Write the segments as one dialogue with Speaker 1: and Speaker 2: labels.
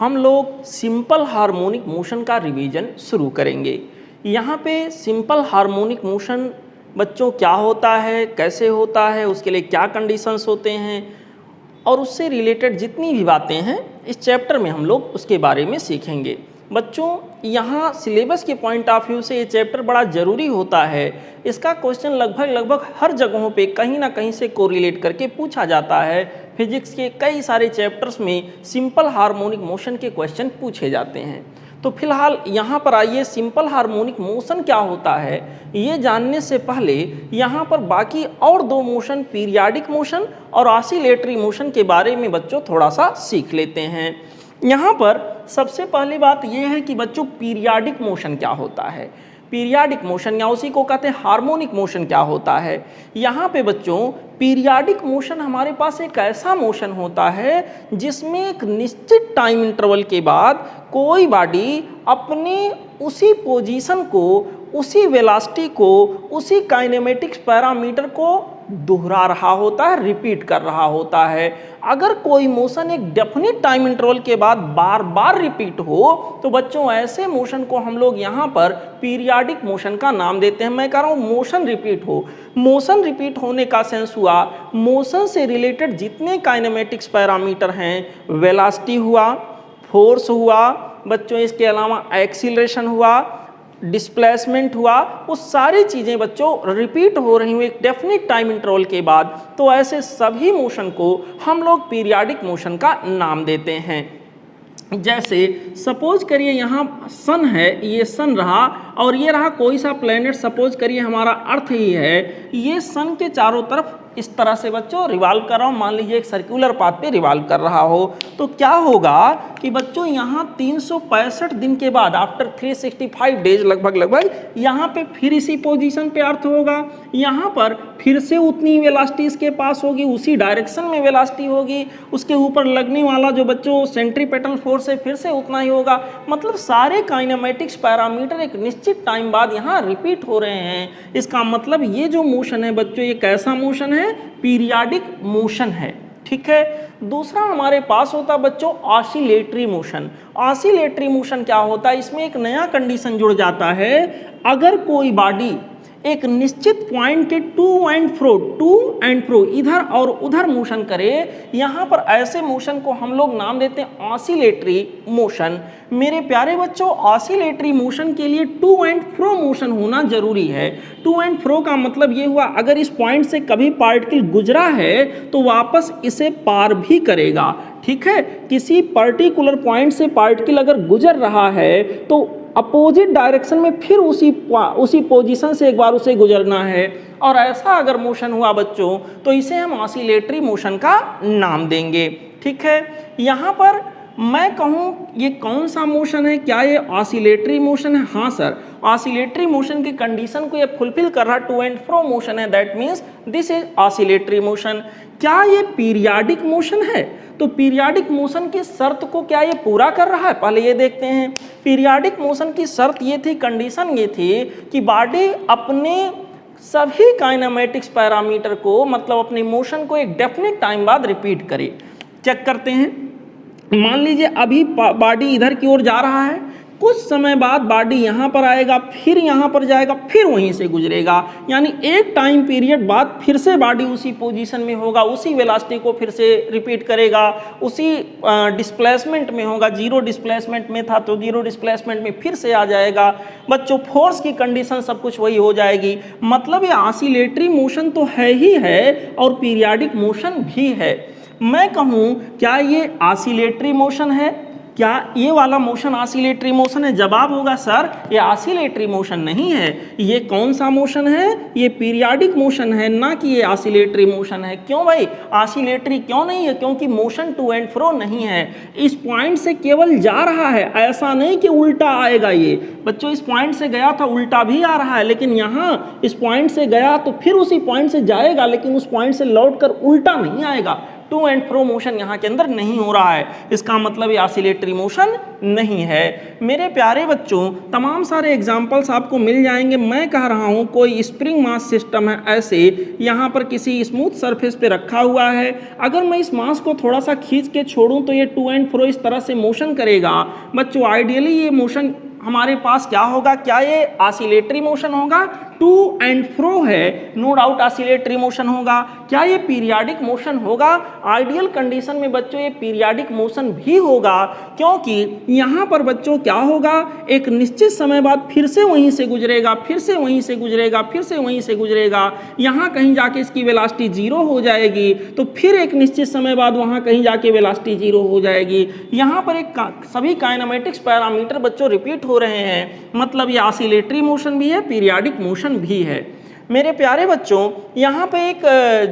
Speaker 1: हम लोग simple harmonic motion का रिवीजन शुरू करेंगे। यहाँ पे सिंपल हार्मोनिक मोशन बच्चों क्या होता है, कैसे होता है, उसके लिए क्या कंडीशंस होते हैं और उससे रिलेटेड जितनी भी बातें हैं इस चैप्टर में हम लोग उसके बारे में सीखेंगे। बच्चों यहाँ सिलेबस के पॉइंट ऑफ व्यू से ये चैप्टर बड़ा ज़रूरी होता है। इसका क्वेश्चन लगभग हर जगहों पे कहीं ना कहीं से कोरिलेट करके पूछा जाता है। फिजिक्स के कई सारे चैप्टर्स में सिंपल हार्मोनिक मोशन के क्वेश्चन पूछे जाते हैं। तो फिलहाल यहाँ पर आइए, सिंपल हार्मोनिक मोशन क्या होता है ये जानने से पहले यहाँ पर बाकी और दो मोशन, पीरियाडिक मोशन और ऑसिलेटरी मोशन के बारे में बच्चों थोड़ा सा सीख लेते हैं। यहाँ पर सबसे पहली बात यह है कि बच्चों पीरियाडिक मोशन क्या होता है, पीरियाडिक मोशन या उसी को कहते हैं हार्मोनिक मोशन क्या होता है। यहाँ पे बच्चों पीरियाडिक मोशन हमारे पास एक ऐसा मोशन होता है जिसमें एक निश्चित टाइम इंटरवल के बाद कोई बॉडी अपने उसी पोजीशन को, उसी वेलोसिटी को, उसी काइनेमेटिक्स पैरामीटर को दोहरा रहा होता है, रिपीट कर रहा होता है। अगर कोई मोशन एक डेफिनेट टाइम इंटरवल के बाद बार बार रिपीट हो तो बच्चों ऐसे मोशन को हम लोग यहाँ पर पीरियाडिक मोशन का नाम देते हैं। मैं कह रहा हूँ मोशन रिपीट हो। मोशन रिपीट होने का सेंस हुआ मोशन से रिलेटेड जितने काइनेमेटिक्स पैरामीटर हैं, वेलोसिटी हुआ, फोर्स हुआ बच्चों, इसके अलावा एक्सीलरेशन हुआ, डिस्प्लेसमेंट हुआ, वो सारी चीज़ें बच्चों रिपीट हो रही हुई एक डेफिनेट टाइम इंटरवल के बाद, तो ऐसे सभी मोशन को हम लोग पीरियाडिक मोशन का नाम देते हैं। जैसे सपोज करिए यहाँ सन है, ये सन रहा और ये रहा कोई सा प्लेनेट, सपोज करिए हमारा अर्थ ही है, ये सन के चारों तरफ इस तरह से बच्चों रिवॉल्व कर रहा हो। मान लीजिए एक सर्कुलर पाथ पे रिवॉल्व कर रहा हो तो क्या होगा कि बच्चों यहाँ 365 दिन के बाद, आफ्टर 365 डेज लगभग यहाँ पे फिर इसी पोजीशन पे अर्थ होगा। यहाँ पर फिर से उतनी वेलोसिटी इसके पास होगी, उसी डायरेक्शन में वेलोसिटी होगी, उसके ऊपर लगने वाला जो बच्चों सेंट्रीपेटल फोर्स है फिर से उतना ही होगा। मतलब सारे काइनेमेटिक्स पैरामीटर एक निश्चित टाइम बाद यहाँ रिपीट हो रहे हैं। इसका मतलब ये जो मोशन है बच्चों ये कैसा मोशन है, पीरियाडिक मोशन है। ठीक है। दूसरा हमारे पास होता है बच्चों ऑसिलेटरी मोशन। ऑसिलेटरी मोशन क्या होता है, इसमें एक नया कंडीशन जुड़ जाता है। अगर कोई बॉडी एक निश्चित पॉइंट के टू एंड फ्रो इधर और उधर मोशन करे, यहाँ पर ऐसे मोशन को हम लोग नाम देते हैं ऑसिलेटरी मोशन। मेरे प्यारे बच्चों ऑसिलेटरी मोशन के लिए टू एंड फ्रो मोशन होना जरूरी है। टू एंड फ्रो का मतलब ये हुआ अगर इस पॉइंट से कभी पार्टिकल गुजरा है तो वापस इसे पार भी करेगा। ठीक है। किसी पर्टिकुलर पॉइंट से पार्टिकल अगर गुजर रहा है तो अपोजिट डायरेक्शन में फिर उसी पोजीशन से एक बार उसे गुजरना है। और ऐसा अगर मोशन हुआ बच्चों तो इसे हम ऑसिलेटरी मोशन का नाम देंगे। ठीक है। यहाँ पर मैं कहूँ ये कौन सा मोशन है, क्या ये ऑसिलेटरी मोशन है? हाँ सर, ऑसिलेटरी मोशन की कंडीशन को ये फुलफिल कर रहा टू एंड फ्रो मोशन है, that means this is oscillatory motion. क्या ये पीरियाडिक मोशन है? तो पीरियाडिक मोशन की शर्त को क्या ये पूरा कर रहा है, पहले ये देखते हैं। पीरियाडिक मोशन की शर्त ये थी, कंडीशन ये थी कि बॉडी अपने सभी काइनेमेटिक्स पैरामीटर को, मतलब अपने मोशन को एक डेफिनेट टाइम बाद रिपीट करे। चेक करते हैं। मान लीजिए अभी बॉडी इधर की ओर जा रहा है, कुछ समय बाद बॉडी यहाँ पर आएगा, फिर यहाँ पर जाएगा, फिर वहीं से गुजरेगा। यानी एक टाइम पीरियड बाद फिर से बॉडी उसी पोजीशन में होगा, उसी वेलोसिटी को फिर से रिपीट करेगा, उसी डिस्प्लेसमेंट में होगा। जीरो डिस्प्लेसमेंट में था तो जीरो डिस्प्लेसमेंट में फिर से आ जाएगा। बच्चों फोर्स की कंडीशन सब कुछ वही हो जाएगी। मतलब ये ऑसिलेटरी मोशन तो है ही है और पीरियाडिक मोशन भी है। मैं कहूँ क्या ये ऑसिलेटरी मोशन है? क्या ये वाला मोशन ऑसिलेटरी मोशन है? जवाब होगा सर ये ऑसिलेटरी मोशन नहीं है। ये कौन सा मोशन है? ये पीरियाडिक मोशन है, ना कि ये ऑसिलेटरी मोशन है। क्यों भाई ऑसिलेटरी क्यों नहीं है? क्योंकि मोशन टू एंड फ्रो नहीं है। इस पॉइंट से केवल जा रहा है, ऐसा नहीं कि उल्टा आएगा। ये बच्चों इस पॉइंट से गया था उल्टा भी आ रहा है, लेकिन यहाँ इस पॉइंट से गया तो फिर उसी पॉइंट से जाएगा, लेकिन उस पॉइंट से लौट कर उल्टा नहीं आएगा। टू एंड फ्रो मोशन यहाँ के अंदर नहीं हो रहा है, इसका मतलब ये ऑसिलेटरी मोशन नहीं है। मेरे प्यारे बच्चों, तमाम सारे एग्जाम्पल्स आपको मिल जाएंगे। मैं कह रहा हूँ कोई स्प्रिंग मास सिस्टम है, ऐसे यहाँ पर किसी स्मूथ सरफेस पे रखा हुआ है, अगर मैं इस मास को थोड़ा सा खींच के छोड़ूं तो ये टू एंड फ्रो इस तरह से मोशन करेगा। बच्चों आइडियली ये मोशन हमारे पास क्या होगा, क्या ये ऑसिलेटरी मोशन होगा? टू एंड फ्रो है, नो डाउट ऑसिलेटरी मोशन होगा। क्या ये पीरियाडिक मोशन होगा? आइडियल कंडीशन में बच्चों ये पीरियाडिक मोशन भी होगा, क्योंकि यहाँ पर बच्चों क्या होगा, एक निश्चित समय बाद फिर से वहीं से गुजरेगा, फिर से वहीं से गुजरेगा, फिर से वहीं से गुजरेगा, यहाँ कहीं जाके इसकी वेलोसिटी जीरो हो जाएगी, तो फिर एक निश्चित समय बाद वहाँ कहीं जाके वेलोसिटी जीरो हो जाएगी। यहाँ पर एक सभी काइनेमेटिक्स पैरामीटर बच्चों रिपीट हो रहे हैं, मतलब ये ऑसिलेटरी मोशन भी है, पीरियाडिक मोशन भी है। मेरे प्यारे बच्चों, यहाँ पे एक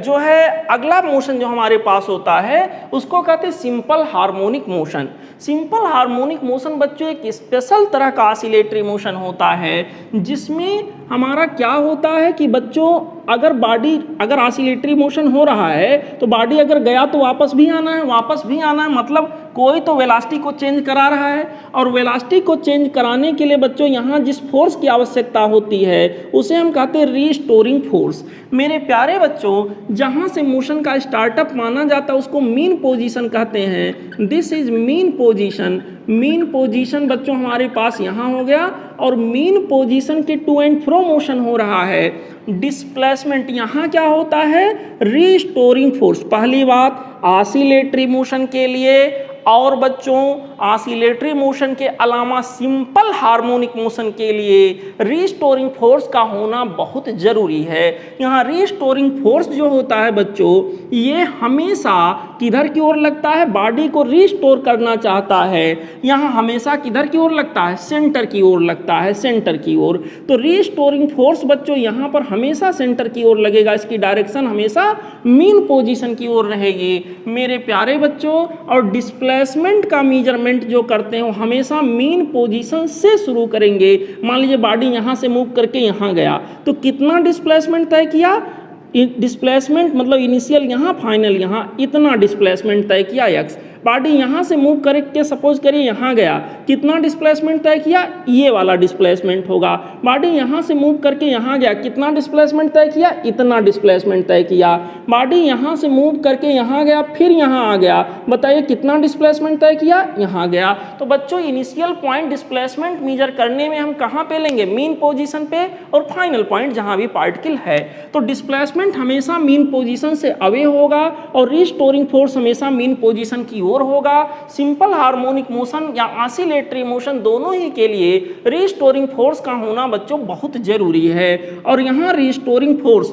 Speaker 1: जो है अगला मोशन जो हमारे पास होता है उसको कहते हैं simple harmonic motion. Simple harmonic motion बच्चों एक स्पेशल तरह का ऑसिलेटरी मोशन होता है, जिसमें हमारा क्या होता है कि बच्चों अगर ऑसिलेटरी मोशन हो रहा है तो बॉडी अगर गया तो वापस भी आना है, वापस भी आना है, मतलब कोई तो वेलोसिटी को चेंज करा रहा है, और वेलोसिटी को चेंज कराने के लिए बच्चों यहाँ जिस फोर्स की आवश्यकता होती है उसे हम कहते हैं रीस्टोरिंग फोर्स। मेरे प्यारे बच्चों, जहाँ से मोशन का स्टार्टअप माना जाता है उसको मीन पोजीशन कहते हैं। This is mean position. Mean position बच्चों हमारे पास यहाँ हो गया, और मीन पोजीशन के टू एंड फ्रो मोशन हो रहा है। डिस्प्लेसमेंट यहाँ क्या होता है, रीस्टोरिंग फोर्स। पहली बात ऑसिलेटरी मोशन के लिए और बच्चों ऑसिलेटरी मोशन के अलावा सिंपल हार्मोनिक मोशन के लिए रीस्टोरिंग फोर्स का होना बहुत जरूरी है। यहाँ रीस्टोरिंग फोर्स जो होता है बच्चों, ये हमेशा किधर की ओर लगता है, बॉडी को रीस्टोर करना चाहता है, यहाँ हमेशा किधर की ओर लगता है, सेंटर की ओर लगता है, सेंटर की ओर। तो रीस्टोरिंग फोर्स बच्चों यहाँ पर हमेशा सेंटर की ओर लगेगा, इसकी डायरेक्शन हमेशा मीन पोजीशन की ओर रहेगी। मेरे प्यारे बच्चों, और डिस्प्लेसमेंट का मेजरमेंट जो करते हैं वो हमेशा मीन पोजीशन से शुरू करेंगे। मान लीजिए बॉडी यहाँ से मूव करके यहाँ गया, तो कितना डिस्प्लेसमेंट तय किया, डिस्प्लेसमेंट मतलब इनिशियल यहाँ, फाइनल यहाँ, इतना डिस्प्लेसमेंट तय किया एक्स। बॉडी यहाँ से मूव करके सपोज करिए यहाँ गया, कितना डिस्प्लेसमेंट तय किया, ये वाला डिस्प्लेसमेंट होगा। बॉडी यहाँ से मूव करके यहाँ गया, कितना डिस्प्लेसमेंट तय किया, इतना डिस्प्लेसमेंट तय किया। बॉडी यहाँ से मूव करके यहाँ गया, फिर यहाँ आ गया, बताइए कितना डिस्प्लेसमेंट तय किया, यहाँ गया। तो बच्चों इनिशियल पॉइंट डिस्प्लेसमेंट मेजर करने में हम कहाँ पे लेंगे, मीन पोजीशन पे, और फाइनल पॉइंट जहाँ भी पार्टिकल है। तो डिस्प्लेसमेंट हमेशा मीन पोजीशन से अवे होगा, और रीस्टोरिंग फोर्स हमेशा मीन पोजीशन की ओर होगा। सिंपल हार्मोनिक मोशन या ऑसिलेटरी मोशन दोनों ही के लिए रीस्टोरिंग फोर्स का होना बच्चों बहुत जरूरी है। और यहाँ रीस्टोरिंग फोर्स,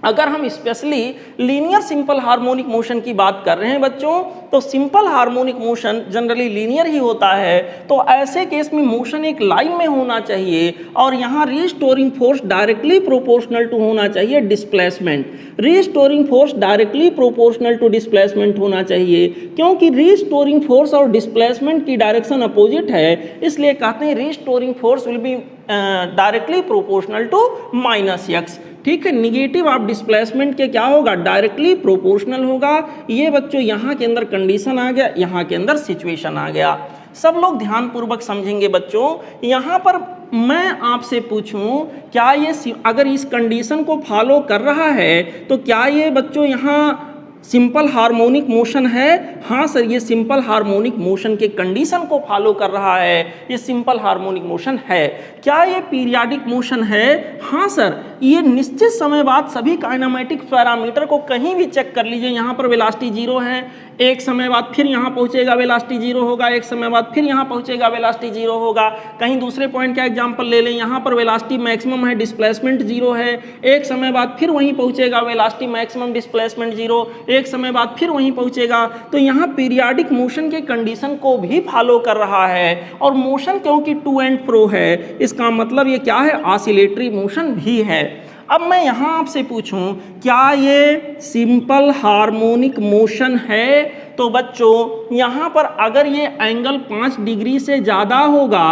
Speaker 1: अगर हम specially linear simple harmonic motion की बात कर रहे हैं बच्चों, तो simple harmonic motion generally linear ही होता है, तो ऐसे केस में मोशन एक लाइन में होना चाहिए, और यहाँ restoring force directly proportional to होना चाहिए displacement. Restoring force directly proportional to displacement होना चाहिए, क्योंकि रीस्टोरिंग फोर्स और डिस्प्लेसमेंट की डायरेक्शन अपोजिट है, इसलिए कहते हैं restoring force will be directly proportional to minus X. ठीक है, निगेटिव ऑफ डिस्प्लेसमेंट के क्या होगा, डायरेक्टली प्रोपोर्शनल होगा। ये बच्चों यहाँ के अंदर कंडीशन आ गया, यहाँ के अंदर सिचुएशन आ गया। सब लोग ध्यानपूर्वक समझेंगे बच्चों। यहाँ पर मैं आपसे पूछूं, क्या ये अगर इस कंडीशन को फॉलो कर रहा है तो क्या ये बच्चों यहाँ सिंपल हार्मोनिक मोशन है? हाँ सर, ये सिंपल हार्मोनिक मोशन के कंडीशन को फॉलो कर रहा है, ये सिंपल हार्मोनिक मोशन है। क्या ये पीरियाडिक मोशन है? हाँ सर, ये निश्चित समय बाद सभी काइनेमेटिक पैरामीटर को कहीं भी चेक कर लीजिए, यहाँ पर वेलोसिटी जीरो है, एक समय बाद फिर यहाँ पहुँचेगा वेलोसिटी जीरो होगा, एक समय बाद फिर यहाँ पहुँचेगा वेलोसिटी जीरो होगा। कहीं दूसरे पॉइंट का एग्जाम्पल ले लें, यहाँ पर वेलोसिटी मैक्सिमम है, डिस्प्लेसमेंट जीरो है, एक समय बाद फिर वहीं पहुँचेगा वेलोसिटी मैक्सिमम, डिस्प्लेसमेंट जीरो, एक समय बाद फिर वहीं पहुँचेगा। तो यहाँ पीरियाडिक मोशन के कंडीशन को भी फॉलो कर रहा है, और मोशन क्योंकि टू एंड फ्रो है, इसका मतलब ये क्या है, ऑसिलेटरी मोशन भी है। अब मैं यहाँ आपसे पूछूं क्या ये सिंपल हार्मोनिक मोशन है, तो बच्चों यहाँ पर अगर ये एंगल 5 डिग्री से ज़्यादा होगा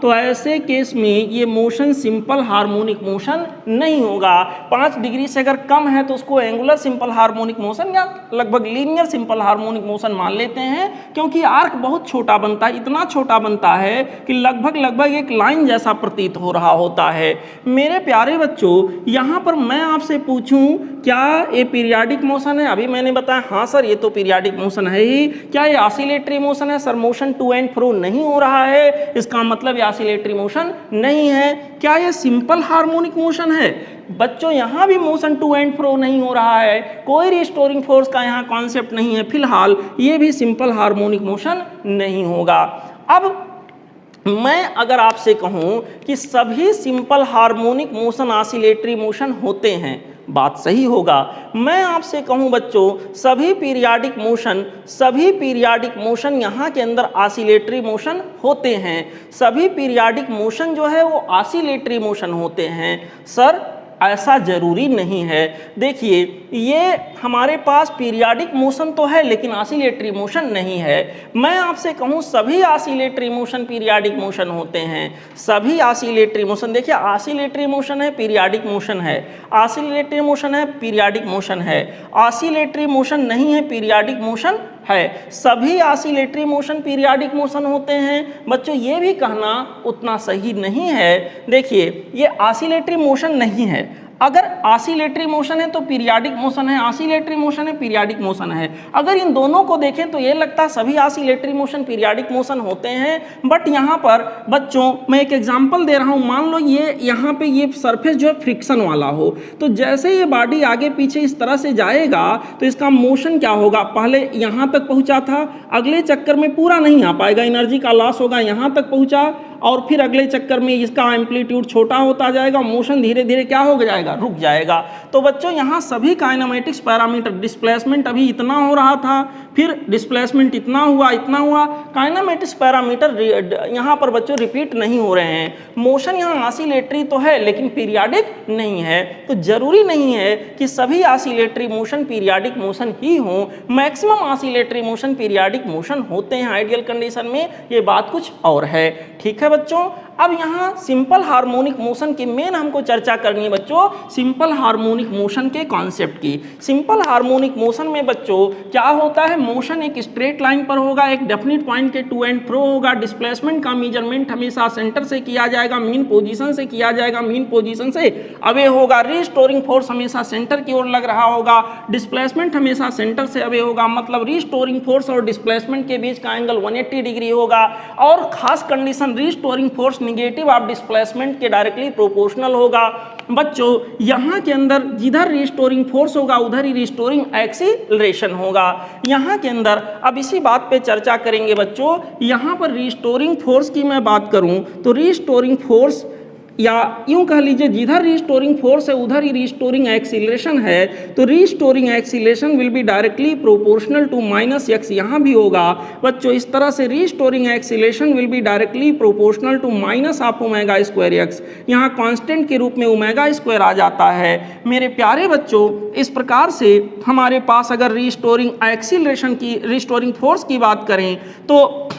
Speaker 1: तो ऐसे केस में ये मोशन सिंपल हार्मोनिक मोशन नहीं होगा। 5 डिग्री से अगर कम है तो उसको एंगुलर सिंपल हार्मोनिक मोशन या लगभग लीनियर सिंपल हार्मोनिक मोशन मान लेते हैं, क्योंकि आर्क बहुत छोटा बनता है, इतना छोटा बनता है कि लगभग एक लाइन जैसा प्रतीत हो रहा होता है। मेरे प्यारे बच्चों, यहाँ पर मैं आपसे पूछूं क्या ये पीरियाडिक मोशन है? अभी मैंने बताया हाँ सर ये तो पीरियाडिक मोशन है ही। क्या ये ऑसिलेटरी मोशन है? Sir motion to and fro नहीं हो रहा है, इसका मतलब ये ऑसिलेटरी मोशन नहीं है। क्या ये सिंपल हार्मोनिक मोशन है? बच्चों यहाँ भी मोशन टू एंड फ्रो नहीं हो रहा है, कोई रिस्टोरिंग फोर्स का यहाँ कॉन्सेप्ट नहीं है, फिलहाल ये भी सिंपल हार्मोनिक मोशन नहीं होगा। अब मैं अगर आपसे कहूँ कि सभी simple harmonic motion oscillatory motion होते हैं, बात सही होगा। मैं आपसे कहूं बच्चों सभी पीरियाडिक मोशन यहाँ के अंदर ऑसिलेटरी मोशन होते हैं, सभी पीरियाडिक मोशन जो है वो ऑसिलेटरी मोशन होते हैं। सर ऐसा जरूरी नहीं है। देखिए ये हमारे पास पीरियाडिक मोशन तो है लेकिन ऑसिलेटरी मोशन नहीं है। मैं आपसे कहूँ सभी ऑसिलेटरी मोशन पीरियाडिक मोशन होते हैं, सभी ऑसिलेटरी मोशन। देखिए ऑसिलेटरी मोशन है, पीरियाडिक मोशन है, ऑसिलेटरी मोशन है, पीरियाडिक मोशन है, ऑसिलेटरी मोशन नहीं है, पीरियाडिक मोशन है। सभी ऑसिलेटरी मोशन पीरियाडिक मोशन होते हैं। बच्चों ये भी कहना उतना सही नहीं है। देखिए ये ऑसिलेटरी मोशन नहीं है, अगर ऑसिलेटरी मोशन है तो पीरियाडिक मोशन है, ऑसिलेटरी मोशन है पीरियाडिक मोशन है। अगर इन दोनों को देखें तो ये लगता है सभी ऑसिलेटरी मोशन पीरियाडिक मोशन होते हैं। बट यहाँ पर बच्चों मैं एक एग्जांपल दे रहा हूँ, मान लो ये यहाँ पे ये सरफेस जो है फ्रिक्शन वाला हो, तो जैसे ये बॉडी आगे पीछे इस तरह से जाएगा तो इसका मोशन क्या होगा, पहले यहाँ तक पहुँचा था, अगले चक्कर में पूरा नहीं आ पाएगा, एनर्जी का लॉस होगा, यहाँ तक पहुँचा और फिर अगले चक्कर में इसका एम्पलीट्यूड छोटा होता जाएगा, मोशन धीरे धीरे क्या हो जाएगा, रुक जाएगा। तो बच्चों यहाँ सभी काइनेमेटिक्स पैरामीटर, डिस्प्लेसमेंट अभी इतना हो रहा था, फिर डिस्प्लेसमेंट इतना हुआ, काइनेमेटिक्स पैरामीटर यहाँ पर बच्चों रिपीट नहीं हो रहे हैं। मोशन यहाँ ऑसिलेटरी तो है लेकिन पीरियाडिक नहीं है, तो जरूरी नहीं है कि सभी ऑसिलेटरी मोशन पीरियाडिक मोशन ही हों। Maximum oscillatory motion periodic motion होते हैं आइडियल कंडीशन में, ये बात कुछ और है। ठीक है बच्चों, अब यहाँ सिंपल हार्मोनिक मोशन की मेन हमको चर्चा करनी है बच्चों, सिंपल हार्मोनिक मोशन के कॉन्सेप्ट की। सिंपल हार्मोनिक मोशन में बच्चों क्या होता है, मोशन एक स्ट्रेट लाइन पर होगा, एक डेफिनेट पॉइंट के टू एंड फ्रो होगा, डिस्प्लेसमेंट का मेजरमेंट हमेशा सेंटर से किया जाएगा, मीन पोजीशन से किया जाएगा, मीन पोजीशन से अवे होगा, रीस्टोरिंग फोर्स हमेशा सेंटर की ओर लग रहा होगा, डिस्प्लेसमेंट हमेशा सेंटर से अवे होगा, मतलब रीस्टोरिंग फोर्स और डिस्प्लेसमेंट के बीच का एंगल 180 डिग्री होगा, और खास condition restoring force negative of displacement के डायरेक्टली प्रोपोर्शनल होगा। बच्चों यहाँ के अंदर जिधर रिस्टोरिंग फोर्स होगा उधर ही रिस्टोरिंग एक्सीलरेशन होगा। यहाँ के अंदर अब इसी बात पे चर्चा करेंगे बच्चों। यहाँ पर रिस्टोरिंग फोर्स की मैं बात करूँ तो रिस्टोरिंग फोर्स या यूं कह लीजिए जिधर रिस्टोरिंग फोर्स है उधर ही रिस्टोरिंग एक्सीलरेशन है, तो restoring acceleration will be directly proportional to minus X, यहाँ भी होगा बच्चों इस तरह से, restoring acceleration will be directly proportional to minus of omega square X, यहाँ कांस्टेंट के रूप में ओमेगा स्क्वायर आ जाता है। मेरे प्यारे बच्चों इस प्रकार से हमारे पास अगर रिस्टोरिंग एक्सीलरेशन की, रिस्टोरिंग फोर्स की बात करें तो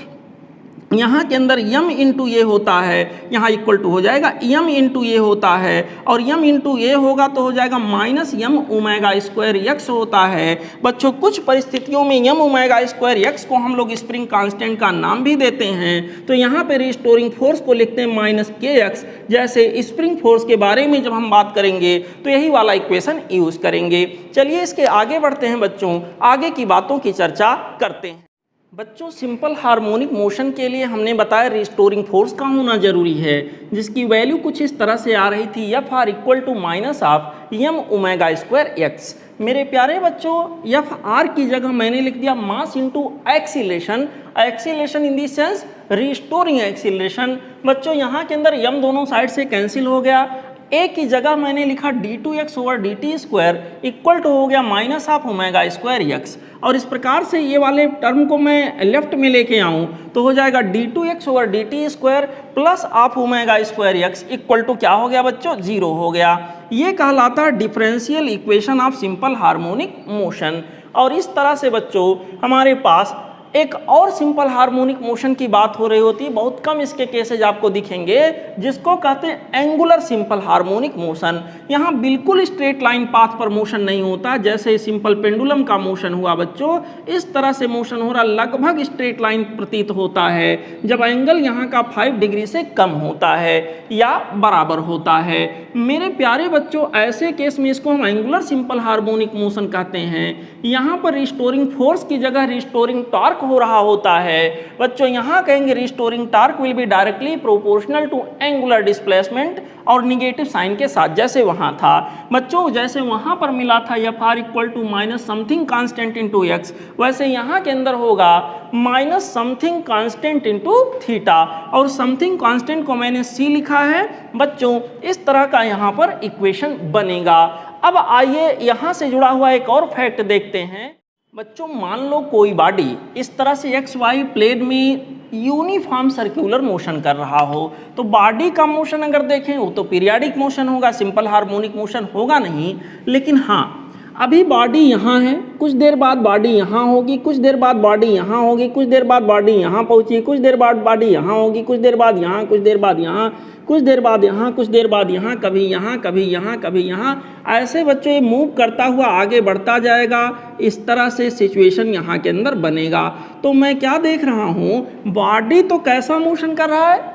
Speaker 1: यहाँ के अंदर यम इंटू ए होता है, यहाँ इक्वल टू हो जाएगा यम इंटू ए होता है, और यम इंटू ए होगा तो हो जाएगा माइनस यम ओमेगा स्क्वायर एक्स होता है। बच्चों कुछ परिस्थितियों में यम ओमेगा स्क्वायर एक्स को हम लोग स्प्रिंग कांस्टेंट का नाम भी देते हैं, तो यहाँ पे रिस्टोरिंग फोर्स को लिखते हैं माइनस के एक्स। जैसे स्प्रिंग फोर्स के बारे में जब हम बात करेंगे तो यही वाला इक्वेशन यूज करेंगे। चलिए इसके आगे बढ़ते हैं बच्चों, आगे की बातों की चर्चा करते हैं। बच्चों सिंपल हार्मोनिक मोशन के लिए हमने बताया रिस्टोरिंग फोर्स का होना जरूरी है, जिसकी वैल्यू कुछ इस तरह से आ रही थी, F R equal to minus of Yama omega square X. मेरे प्यारे बच्चों एफ आर की जगह मैंने लिख दिया mass into acceleration, acceleration in the sense restoring acceleration. बच्चों यहाँ के अंदर यम दोनों साइड से कैंसिल हो गया, ए की जगह मैंने लिखा d2x over dt square equal to हो गया minus half omega square x, और इस प्रकार से ये वाले टर्म को मैं लेफ्ट में लेके आऊँ तो हो जाएगा d2x over dt square plus half omega square x equal to क्या हो गया बच्चों, 0 हो गया। ये कहलाता है differential equation of simple harmonic motion. और इस तरह से बच्चों हमारे पास एक और सिंपल हार्मोनिक मोशन की बात हो रही होती है, बहुत कम इसके केसेज आपको दिखेंगे, जिसको कहते हैं एंगुलर सिंपल हार्मोनिक मोशन। यहाँ बिल्कुल स्ट्रेट लाइन पाथ पर मोशन नहीं होता, जैसे सिंपल पेंडुलम का मोशन हुआ बच्चों, इस तरह से मोशन हो रहा, लगभग स्ट्रेट लाइन प्रतीत होता है जब एंगल यहाँ का 5 डिग्री से कम होता है या बराबर होता है। मेरे प्यारे बच्चों, ऐसे केस में इसको हम एंगुलर सिंपल हार्मोनिक मोशन कहते हैं। यहाँ पर रिस्टोरिंग फोर्स की जगह रिस्टोरिंग टॉर्क हो रहा होता है बच्चों। यहाँ कहेंगे restoring torque will be directly proportional to angular displacement और निगेटिव साइन के साथ, जैसे वहाँ था बच्चों, जैसे वहाँ पर मिला था F R equal to minus something constant into X, वैसे यहाँ के अंदर होगा minus something constant into theta, और समथिंग कांस्टेंट को मैंने सी लिखा है बच्चों। इस तरह का यहाँ पर इक्वेशन बनेगा। अब आइए यहाँ से जुड़ा हुआ एक और फैक्ट देखते हैं बच्चों। मान लो कोई बॉडी इस तरह से एक्स वाई प्लेन में यूनिफॉर्म सर्कुलर मोशन कर रहा हो, तो बॉडी का मोशन अगर देखें वो तो पीरियाडिक मोशन होगा, सिंपल हार्मोनिक मोशन होगा नहीं। लेकिन हाँ, अभी बॉडी यहाँ है, कुछ देर बाद बॉडी यहाँ होगी, कुछ देर बाद बॉडी यहाँ होगी, कुछ देर बाद बॉडी यहाँ पहुँची, कुछ देर बाद बॉडी यहाँ होगी, कुछ देर बाद यहाँ, कुछ देर बाद यहाँ, कुछ देर बाद यहाँ, कुछ देर बाद यहाँ, कभी यहाँ, कभी यहाँ, कभी यहाँ, ऐसे बच्चों ये मूव करता हुआ आगे बढ़ता जाएगा। इस तरह से सिचुएशन यहाँ के अंदर बनेगा। तो मैं क्या देख रहा हूँ, बॉडी तो कैसा मोशन कर रहा है,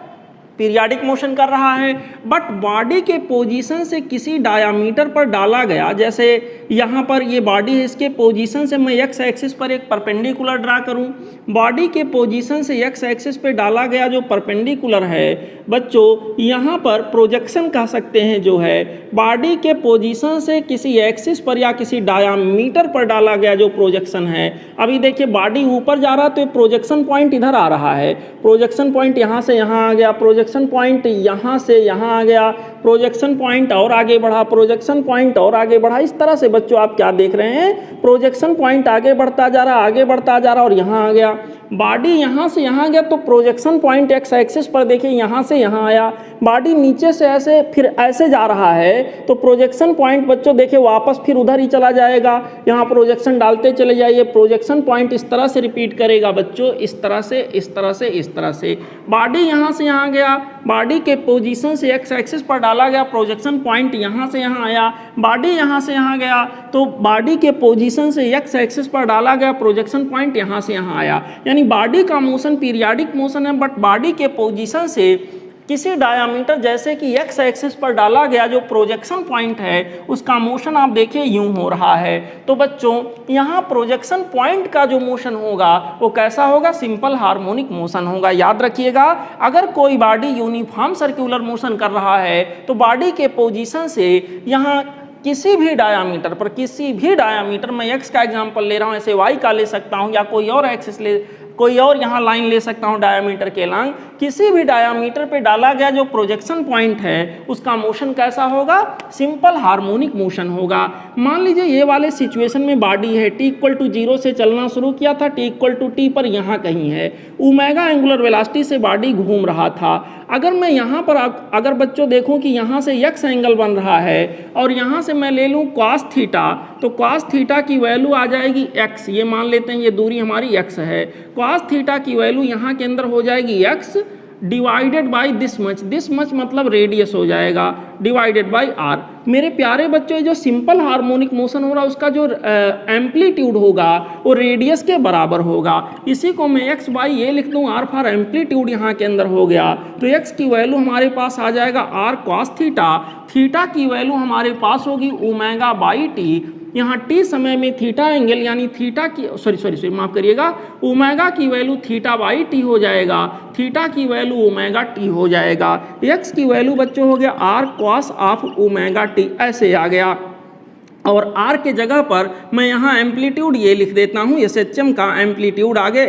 Speaker 1: पीरियाडिक मोशन कर रहा है, बट बॉडी के पोजीशन से किसी डायामीटर पर डाला गया, जैसे यहाँ पर ये बॉडी है, इसके पोजीशन से मैं एक्स एक्सिस पर एक परपेंडिकुलर ड्रा करूँ, बॉडी के पोजीशन से एक्स एक्सिस पे डाला गया जो परपेंडिकुलर है बच्चों, यहाँ पर प्रोजेक्शन कह सकते हैं, जो है बॉडी के पोजीशन से किसी एक्सिस पर या किसी डायामीटर पर डाला गया जो प्रोजेक्शन है। अभी देखिए बॉडी ऊपर जा रहा है तो प्रोजेक्शन पॉइंट इधर आ रहा है, प्रोजेक्शन पॉइंट यहाँ से यहाँ आ गया, प्रोजेक्शन पॉइंट यहाँ से यहाँ आ गया, प्रोजेक्शन पॉइंट और आगे बढ़ा, प्रोजेक्शन पॉइंट और आगे बढ़ा। इस तरह से बच्चों आप क्या देख रहे हैं, प्रोजेक्शन पॉइंट आगे बढ़ता जा रहा, आगे बढ़ता जा रहा, और यहाँ आ गया। बॉडी यहाँ से यहाँ गया तो प्रोजेक्शन पॉइंट एक्स एक्सिस पर देखिए यहाँ से यहाँ आया, बॉडी नीचे से ऐसे फिर ऐसे जा रहा है तो प्रोजेक्शन पॉइंट बच्चों देखिए वापस फिर उधर ही चला जाएगा। यहाँ प्रोजेक्शन डालते चले जाइए, प्रोजेक्शन पॉइंट इस तरह से रिपीट करेगा बच्चों, इस तरह से, इस तरह से, इस तरह से। बॉडी यहाँ से यहाँ गया, बॉडी के पोजीशन से एक्स एक्सिस पर डाला गया, प्रोजेक्शन पॉइंट यहाँ से यहाँ आया, बॉडी यहाँ से यहाँ गया तो बॉडी के पोजीशन से एक्स एक्सिस पर डाला गया, प्रोजेक्शन पॉइंट यहाँ से यहाँ आया। यानी बॉडी का मोशन पीरियाडिक मोशन है, बट बॉडी के पोजीशन से किसी डायामीटर जैसे कि एक्स एक्सिस पर डाला गया जो प्रोजेक्शन पॉइंट है उसका मोशन आप देखिए यूं हो रहा है। तो बच्चों यहाँ प्रोजेक्शन पॉइंट का जो मोशन होगा वो कैसा होगा, सिंपल हार्मोनिक मोशन होगा। याद रखिएगा, अगर कोई बॉडी यूनिफॉर्म सर्कुलर मोशन कर रहा है तो बॉडी के पोजीशन से यहाँ किसी भी डायामीटर पर, किसी भी डायामीटर, मैं एक्स का एग्जांपल ले रहा हूँ, ऐसे वाई का ले सकता हूँ या कोई और एक्सिस ले, कोई और यहाँ लाइन ले सकता हूँ डायामीटर के लॉन्ग, किसी भी डायामीटर पे डाला गया जो प्रोजेक्शन पॉइंट है उसका मोशन कैसा होगा, सिंपल हार्मोनिक मोशन होगा। मान लीजिए ये वाले सिचुएशन में बॉडी है, t इक्वल टू 0 से चलना शुरू किया था, t इक्वल टू t पर यहाँ कहीं है, ओमेगा एंगुलर वेलोसिटी से बॉडी घूम रहा था। अगर मैं यहाँ पर अगर बच्चों देखूँ कि यहाँ से x एंगल बन रहा है और यहाँ से मैं ले लूँ cos थीटा, तो cos थीटा की वैल्यू आ जाएगी x, ये मान लेते हैं ये दूरी हमारी x है, cos थीटा की वैल्यू यहाँ के अंदर हो जाएगी x divided by this much मतलब रेडियस हो जाएगा, डिवाइडेड बाई r। मेरे प्यारे बच्चों, जो सिंपल हार्मोनिक मोशन हो रहा है उसका जो एम्पलीट्यूड होगा वो रेडियस के बराबर होगा। इसी को मैं एक्स बाई ये लिख दूँ, r फॉर एम्पलीट्यूड यहाँ के अंदर हो गया, तो x की वैल्यू हमारे पास आ जाएगा r cos थीटा, थीटा की वैल्यू हमारे पास होगी ओमेगा बाई टी। यहाँ t समय में थीटा एंगल यानी थीटा की सॉरी माफ़ करिएगा, ओमेगा की वैल्यू थीटा बाई टी हो जाएगा, थीटा की वैल्यू ओमेगा टी हो जाएगा। x की वैल्यू बच्चों हो गया r cos of omega T, ऐसे आ गया। और आर के जगह पर मैं यहाँ एम्पलीट्यूड ये लिख देता हूँ, SHM का एम्पलीट्यूड आ गया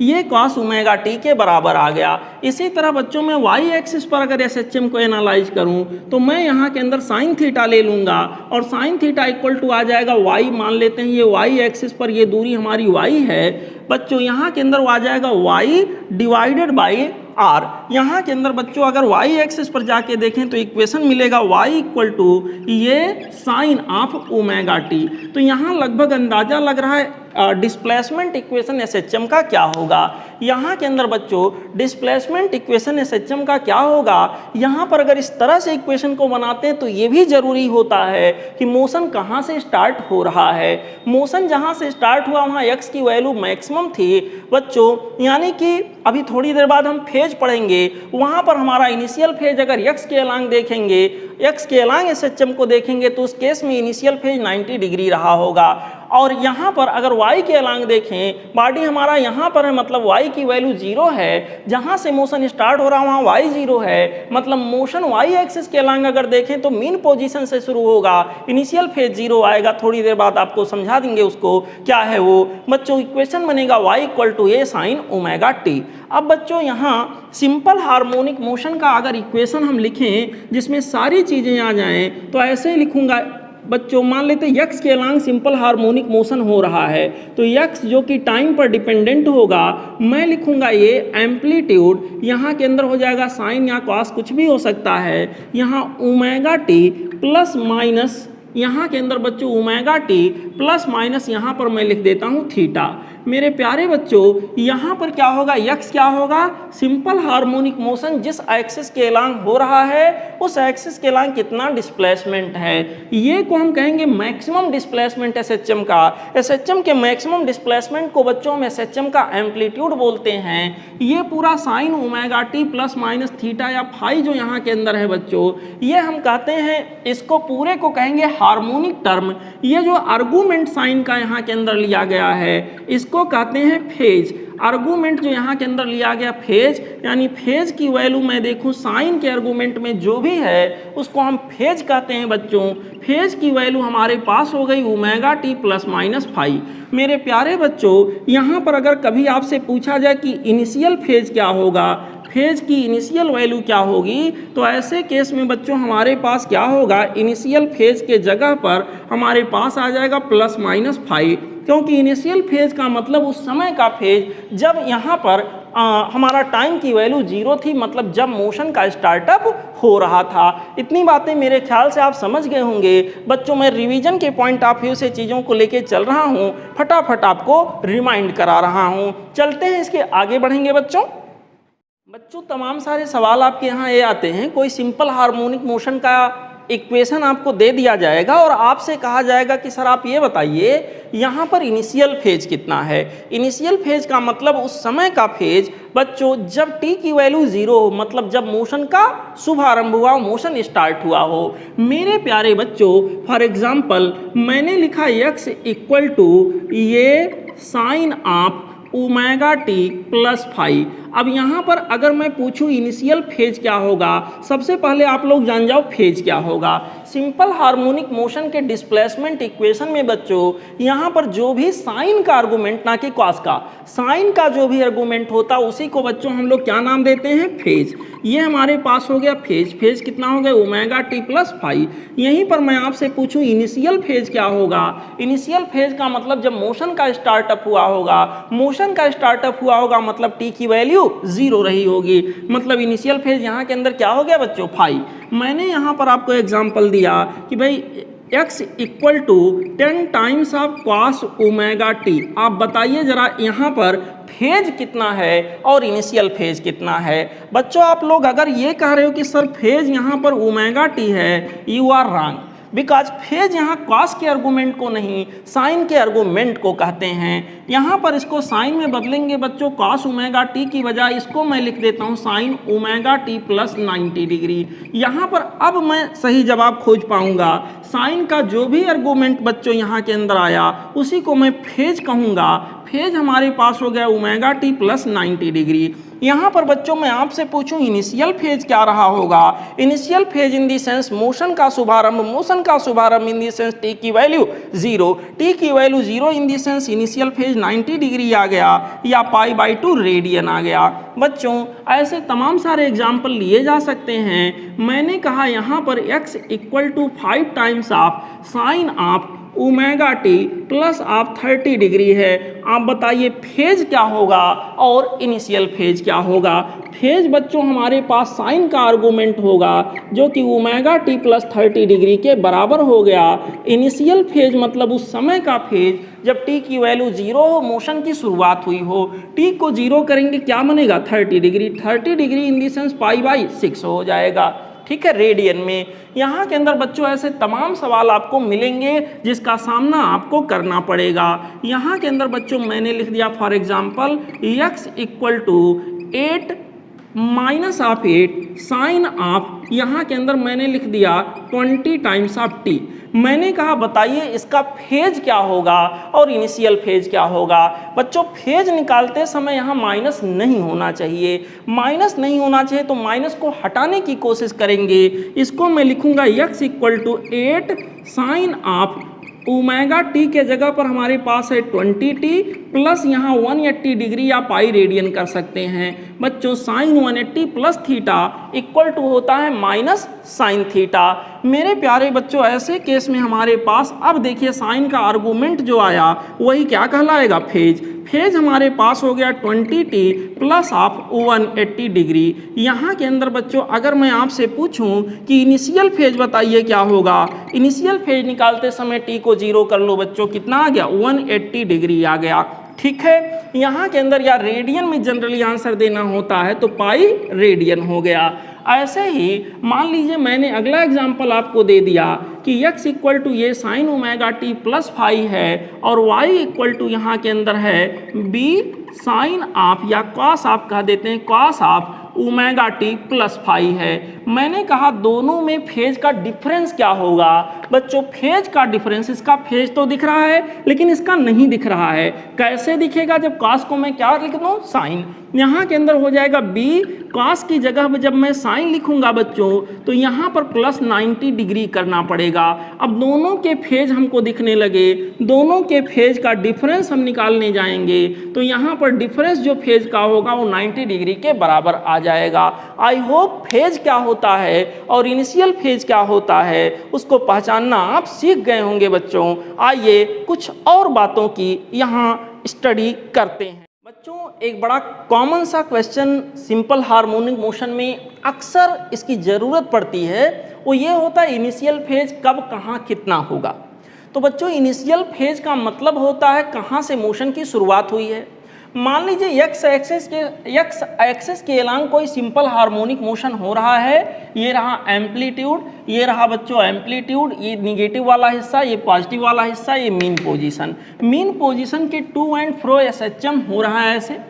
Speaker 1: ये cos ओमेगा टी के बराबर आ गया। इसी तरह बच्चों मैं वाई एक्सिस पर अगर SHM को एनालाइज करूँ तो मैं यहाँ के अंदर साइन थीटा ले लूँगा और साइन थीटा इक्वल टू आ जाएगा वाई, मान लेते हैं ये वाई एक्सिस पर ये दूरी हमारी वाई है बच्चों, यहाँ के अंदर वो आ जाएगा वाई डिवाइडेड बाई आर। यहाँ के अंदर बच्चों अगर वाई एक्सिस पर जाके देखें तो इक्वेशन मिलेगा वाई इक्वल टू ये साइन ऑफ ओमेगा टी। तो यहाँ लगभग अंदाजा लग रहा है डिस्प्लेसमेंट इक्वेशन SHM का क्या होगा। यहाँ के अंदर बच्चों डिस्प्लेसमेंट इक्वेशन SHM का क्या होगा, यहाँ पर अगर इस तरह से इक्वेशन को बनाते हैं तो ये भी जरूरी होता है कि मोशन कहाँ से स्टार्ट हो रहा है। मोशन जहाँ से स्टार्ट हुआ वहाँ x की वैल्यू मैक्सिमम थी बच्चों, यानी कि अभी थोड़ी देर बाद हम फेज पढ़ेंगे, वहाँ पर हमारा इनिशियल फेज अगर x के अलांग देखेंगे, x के अलांग SHM को देखेंगे तो उस केस में इनिशियल फेज 90 डिग्री रहा होगा। और यहाँ पर अगर y के अलांग देखें, बॉडी हमारा यहाँ पर है मतलब y की वैल्यू 0 है, जहाँ से मोशन स्टार्ट हो रहा है वहाँ y 0 है, मतलब मोशन y एक्सिस के अलांग अगर देखें तो मीन पोजीशन से शुरू होगा, इनिशियल फेज 0 आएगा। थोड़ी देर बाद आपको समझा देंगे उसको क्या है वो। बच्चों इक्वेशन बनेगा y equal to A sine omega T. अब बच्चों यहाँ सिंपल हार्मोनिक मोशन का अगर इक्वेशन हम लिखें जिसमें सारी चीज़ें आ जाएं तो ऐसे लिखूंगा बच्चों, मान लेते हैं x के अलांग सिंपल हार्मोनिक मोशन हो रहा है तो x जो कि टाइम पर डिपेंडेंट होगा, मैं लिखूंगा ये एम्पलीट्यूड, यहाँ के अंदर हो जाएगा साइन या कॉस कुछ भी हो सकता है, यहाँ ओमेगा टी प्लस माइनस, यहाँ के अंदर बच्चों ओमेगा टी प्लस माइनस यहाँ पर मैं लिख देता हूँ थीटा। मेरे प्यारे बच्चों यहाँ पर क्या होगा, x क्या होगा, सिंपल हार्मोनिक मोशन जिस एक्सिस के अलांग हो रहा है उस एक्सिस के अलांग कितना डिस्प्लेसमेंट है, ये को हम कहेंगे मैक्सिमम डिस्प्लेसमेंट SHM का। SHM के मैक्सिमम डिस्प्लेसमेंट को बच्चों हम SHM का एम्पलीट्यूड बोलते हैं। ये पूरा sign omega T plus minus theta या फाई जो यहाँ के अंदर है बच्चों, ये हम कहते हैं, इसको पूरे को कहेंगे हार्मोनिक टर्म। ये जो आर्गूमेंट साइन का यहाँ के अंदर लिया गया है इसको कहते हैं फेज। आर्गूमेंट जो यहाँ के अंदर लिया गया फेज, यानी फेज की वैल्यू मैं देखूँ साइन के आर्गूमेंट में जो भी है उसको हम फेज कहते हैं बच्चों। फेज की वैल्यू हमारे पास हो गई omega T plus minus phi. मेरे प्यारे बच्चों यहाँ पर अगर कभी आपसे पूछा जाए कि इनिशियल फेज क्या होगा, फेज की इनिशियल वैल्यू क्या होगी, तो ऐसे केस में बच्चों हमारे पास क्या होगा, इनिशियल फेज के जगह पर हमारे पास आ जाएगा प्लस माइनस फाई, क्योंकि इनिशियल फेज का मतलब उस समय का फेज जब यहाँ पर हमारा टाइम की वैल्यू 0 थी, मतलब जब मोशन का स्टार्टअप हो रहा था। इतनी बातें मेरे ख्याल से आप समझ गए होंगे बच्चों। मैं रिवीजन के पॉइंट ऑफ व्यू से चीज़ों को लेके चल रहा हूँ, फटाफट आपको रिमाइंड करा रहा हूँ। चलते हैं इसके आगे बढ़ेंगे बच्चों। तमाम सारे सवाल आपके यहाँ ये आते हैं, कोई सिंपल हार्मोनिक मोशन का इक्वेशन आपको दे दिया जाएगा और आपसे कहा जाएगा कि सर आप ये बताइए यहाँ पर इनिशियल फेज कितना है। इनिशियल फेज का मतलब उस समय का फेज बच्चों जब t की वैल्यू 0 हो, मतलब जब मोशन का शुभारंभ हुआ, मोशन स्टार्ट हुआ हो। मेरे प्यारे बच्चों फॉर एग्जांपल मैंने लिखा x इक्वल टू ये sine of omega T plus phi. अब यहाँ पर अगर मैं पूछूं इनिशियल फेज क्या होगा, सबसे पहले आप लोग जान जाओ फेज क्या होगा। सिंपल हार्मोनिक मोशन के डिस्प्लेसमेंट इक्वेशन में बच्चों यहाँ पर जो भी साइन का आर्गूमेंट, ना कि कॉस का, साइन का जो भी आर्गूमेंट होता उसी को बच्चों हम लोग क्या नाम देते हैं, फेज। ये हमारे पास हो गया फेज। फेज कितना हो गया, ओमेगा टी प्लस फाई। यहीं पर मैं आपसे पूछूं इनिशियल फेज क्या होगा, इनिशियल फेज का मतलब जब मोशन का स्टार्टअप हुआ होगा, मोशन का स्टार्टअप हुआ होगा मतलब टी की वैल्यू 0 रही होगी, मतलब इनिशियल फेज यहाँ के अंदर क्या हो गया बच्चों, फाई। मैंने यहाँ पर आपको एग्जांपल दिया कि भाई x equal to 10 times of cos omega T. आप बताइए जरा यहाँ पर फेज कितना है और इनिशियल फेज कितना है। बच्चों आप लोग अगर ये कह रहे हो कि सर फेज यहाँ पर ओमेगा टी है, you are wrong, because phase यहाँ कॉस के आर्गूमेंट को नहीं साइन के आर्गूमेंट को कहते हैं। यहाँ पर इसको साइन में बदलेंगे बच्चों, कॉस ओमेगा टी की बजाय इसको मैं लिख देता हूँ sign omega T plus 90 degree. यहाँ पर अब मैं सही जवाब खोज पाऊंगा। साइन का जो भी आर्गूमेंट बच्चों यहाँ के अंदर आया उसी को मैं फेज कहूँगा। फेज हमारे पास हो गया ओमेगा टी प्लस 90 डिग्री। यहाँ पर बच्चों मैं आपसे पूछूं इनिशियल फेज क्या रहा होगा। Initial phase in the sense motion का शुभारंभ इन दी सेंस टी की वैल्यू 0, टी की value 0 in the sense initial phase 90 degree आ गया या π/2 रेडियन आ गया। बच्चों ऐसे तमाम सारे एग्जाम्पल लिए जा सकते हैं। मैंने कहा यहाँ पर x = 5 times of sine of omega T plus आप 30 डिग्री है। आप बताइए फेज क्या होगा और इनिशियल फेज क्या होगा। फेज बच्चों हमारे पास साइन का आर्गूमेंट होगा जो कि ओमेगा टी प्लस 30 डिग्री के बराबर हो गया। इनिशियल फेज मतलब उस समय का फेज जब टी की वैल्यू 0 हो, मोशन की शुरुआत हुई हो। टी को 0 करेंगे क्या बनेगा 30 degree, 30 degree in the sense π/6 हो जाएगा, ठीक है, रेडियन में। यहाँ के अंदर बच्चों ऐसे तमाम सवाल आपको मिलेंगे जिसका सामना आपको करना पड़ेगा। यहाँ के अंदर बच्चों मैंने लिख दिया for example x = 8 minus of 8 sine of, यहाँ के अंदर मैंने लिख दिया 20 टाइम्स ऑफ टी। मैंने कहा बताइए इसका फेज क्या होगा और इनिशियल फेज क्या होगा। बच्चों फेज निकालते समय यहाँ माइनस नहीं होना चाहिए, माइनस नहीं होना चाहिए तो माइनस को हटाने की कोशिश करेंगे। इसको मैं लिखूंगा x = 8 sine of omega T के जगह पर हमारे पास है 20t प्लस यहाँ 180 डिग्री या पाई रेडियन कर सकते हैं। बच्चों sine 180 plus theta equal to होता है माइनस साइन थीटा। मेरे प्यारे बच्चों ऐसे केस में हमारे पास अब देखिए साइन का आर्गूमेंट जो आया वही क्या कहलाएगा फेज। फेज हमारे पास हो गया 20t प्लस ऑफ 180 डिग्री। यहाँ के अंदर बच्चों अगर मैं आपसे पूछूं कि इनिशियल फेज बताइए क्या होगा, इनिशियल फेज निकालते समय t को 0 कर लो बच्चों, कितना आ गया 180 डिग्री आ गया, ठीक है। यहाँ के अंदर या रेडियन में जनरली आंसर देना होता है तो पाई रेडियन हो गया। ऐसे ही मान लीजिए मैंने अगला एग्जांपल आपको दे दिया कि x = ये साइन ओमेगा टी प्लस 5 है और y = यहाँ के अंदर है b साइन ऑफ या कॉस ऑफ कह देते हैं, cos of omega T plus 5 है। मैंने कहा दोनों में फेज का डिफरेंस क्या होगा। बच्चों फेज का डिफरेंस, इसका फेज तो दिख रहा है लेकिन इसका नहीं दिख रहा है। कैसे दिखेगा, जब कॉस को मैं क्या लिख दूँ साइन, यहाँ के अंदर हो जाएगा b, कॉस की जगह पर जब मैं साइन लिखूंगा बच्चों तो यहाँ पर प्लस 90 डिग्री करना पड़ेगा। अब दोनों के फेज हमको दिखने लगे, दोनों के फेज का डिफरेंस हम निकालने जाएंगे तो यहाँ पर डिफरेंस जो फेज का होगा वो 90 डिग्री के बराबर आ जाएगा। आई होप फेज क्या होता है और इनिशियल फेज क्या होता है उसको पहचानना आप सीख गए होंगे बच्चों। आइए कुछ और बातों की यहाँ स्टडी करते हैं। बच्चों एक बड़ा कॉमन सा क्वेश्चन सिंपल हार्मोनिक मोशन में अक्सर इसकी ज़रूरत पड़ती है, वो ये होता है इनिशियल फेज कब कहाँ कितना होगा। तो बच्चों इनिशियल फेज का मतलब होता है कहाँ से मोशन की शुरुआत हुई है। मान लीजिए x एक्सिस के अलांग कोई सिंपल हार्मोनिक मोशन हो रहा है, ये रहा एम्पलीट्यूड, ये रहा बच्चों एम्पलीट्यूड, ये निगेटिव वाला हिस्सा, ये पॉजिटिव वाला हिस्सा, ये मीन पोजीशन के टू एंड फ्रो SHM हो रहा है ऐसे।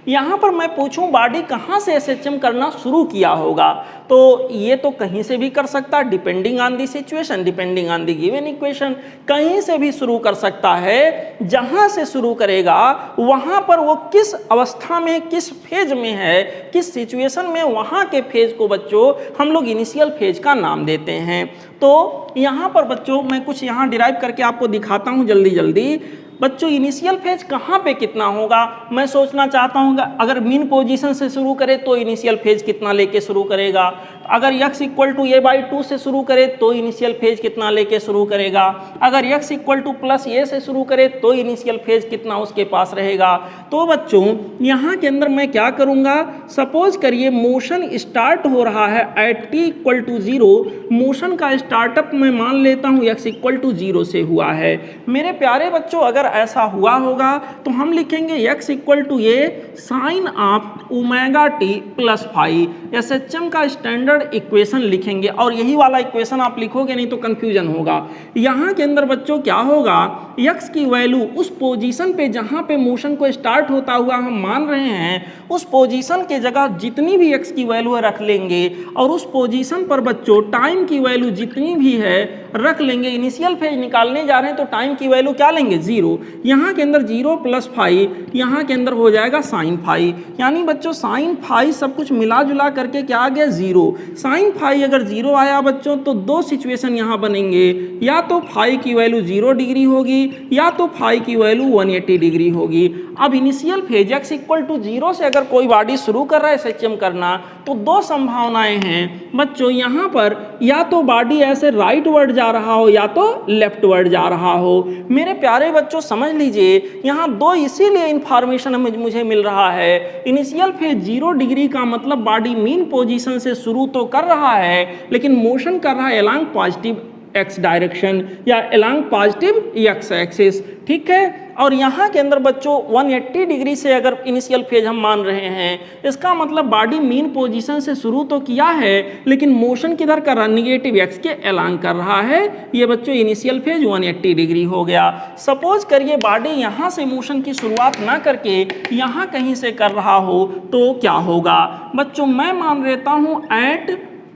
Speaker 1: यहाँ पर मैं पूछूं बॉडी कहाँ से SHM करना शुरू किया होगा, तो ये तो कहीं से भी कर सकता है depending on the situation, depending on the given equation, कहीं से भी शुरू कर सकता है। जहाँ से शुरू करेगा वहाँ पर वो किस अवस्था में, किस फेज में है, किस सिचुएशन में, वहाँ के फेज को बच्चों हम लोग इनिशियल फेज का नाम देते हैं। तो यहाँ पर बच्चों मैं कुछ यहाँ डिराइव करके आपको दिखाता हूँ जल्दी जल्दी। बच्चों इनिशियल फेज कहाँ पे कितना होगा, मैं सोचना चाहता हूँ अगर मीन पोजीशन से शुरू करे तो इनिशियल फेज कितना लेके शुरू करेगा, अगर x = a/2 से शुरू करे तो इनिशियल फेज कितना लेके शुरू करेगा, अगर x = +a से शुरू करे तो इनिशियल फेज कितना उसके पास रहेगा। तो बच्चों यहाँ के अंदर मैं क्या करूँगा, सपोज करिए मोशन स्टार्ट हो रहा है एट t = 0, मोशन का स्टार्टअप मैं मान लेता हूँ x = 0 से हुआ है। मेरे प्यारे बच्चों अगर ऐसा हुआ होगा तो हम लिखेंगे x = a sine of omega T plus 5। SHM का स्टैंडर्ड इक्वेशन लिखेंगे और यही वाला इक्वेशन आप लिखोगे नहीं तो कंफ्यूजन होगा। यहाँ के अंदर बच्चों क्या होगा, x की वैल्यू उस पोजीशन पे जहाँ पे मोशन को स्टार्ट होता हुआ हम मान रहे हैं उस पोजीशन के जगह जितनी भी x की वैल्यू है रख लेंगे और उस पोजीशन पर बच्चों टाइम की वैल्यू जितनी भी है रख लेंगे। इनिशियल फेज निकालने जा रहे हैं तो टाइम की वैल्यू क्या लेंगे, 0। यहाँ के अंदर 0 + फाई, यहाँ के अंदर हो जाएगा साइन फाई, यानी बच्चों साइन फाई सब कुछ मिला जुला करके क्या आ गया, 0। साइन फाई अगर 0 आया बच्चों तो दो सिचुएशन यहाँ बनेंगे, या तो फाई की वैल्यू 0 डिग्री होगी या तो फाई की वैल्यू 180 डिग्री होगी। अब इनिशियल फेज x = 0 से अगर कोई बॉडी शुरू कर रहा है एसएचएम करना तो दो संभावनाएं हैं बच्चों, यहाँ पर या तो बॉडी ऐसे राइट वर्ड जा रहा हो या तो लेफ्ट वर्ड जा रहा हो। मेरे प्यारे बच्चों समझ लीजिए यहाँ दो इसीलिए इंफॉर्मेशन मुझे मिल रहा है। इनिशियल फेज 0 डिग्री का मतलब बॉडी मीन पोजीशन से शुरू तो कर रहा है लेकिन मोशन कर रहा है अलोंग पॉजिटिव x डायरेक्शन या अलोंग पॉजिटिव x एक्सिस, ठीक है। और यहाँ के अंदर बच्चों 180 डिग्री से अगर इनिशियल फेज हम मान रहे हैं इसका मतलब बॉडी मीन पोजीशन से शुरू तो किया है लेकिन मोशन किधर कर रहा है, नेगेटिव x के अलोंग कर रहा है। ये बच्चों इनिशियल फेज 180 डिग्री हो गया। सपोज करिए बॉडी यहाँ से मोशन की शुरुआत ना करके यहाँ कहीं से कर रहा हो तो क्या होगा बच्चों, मैं मान लेता हूँ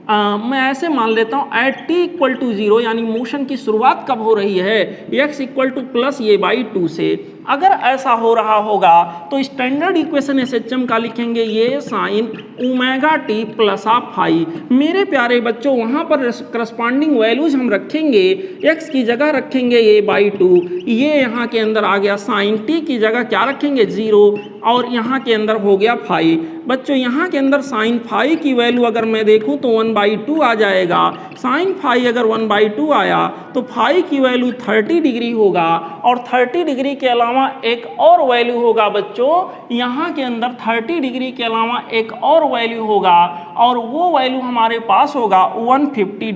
Speaker 1: मैं ऐसे मान लेता हूँ एट t = 0, यानी मोशन की शुरुआत कब हो रही है, x = +a/2 से। अगर ऐसा हो रहा होगा तो स्टैंडर्ड इक्वेशन एसएचएम का लिखेंगे ये साइन ω/t + फाई। मेरे प्यारे बच्चों वहाँ पर करस्पॉन्डिंग वैल्यूज हम रखेंगे, x की जगह रखेंगे a/2, ये यहाँ के अंदर आ गया साइन, t की जगह क्या रखेंगे 0 और यहाँ के अंदर हो गया फाई। बच्चों यहाँ के अंदर साइन फाई की वैल्यू अगर मैं देखूँ तो 1/2 आ जाएगा। साइन फाई अगर 1/2 आया तो फाई की वैल्यू 30 डिग्री होगा और 30 डिग्री के अलावा एक और वैल्यू होगा बच्चों, यहाँ के अंदर 30 डिग्री के अलावा एक और वैल्यू होगा और वो वैल्यू हमारे पास होगा 150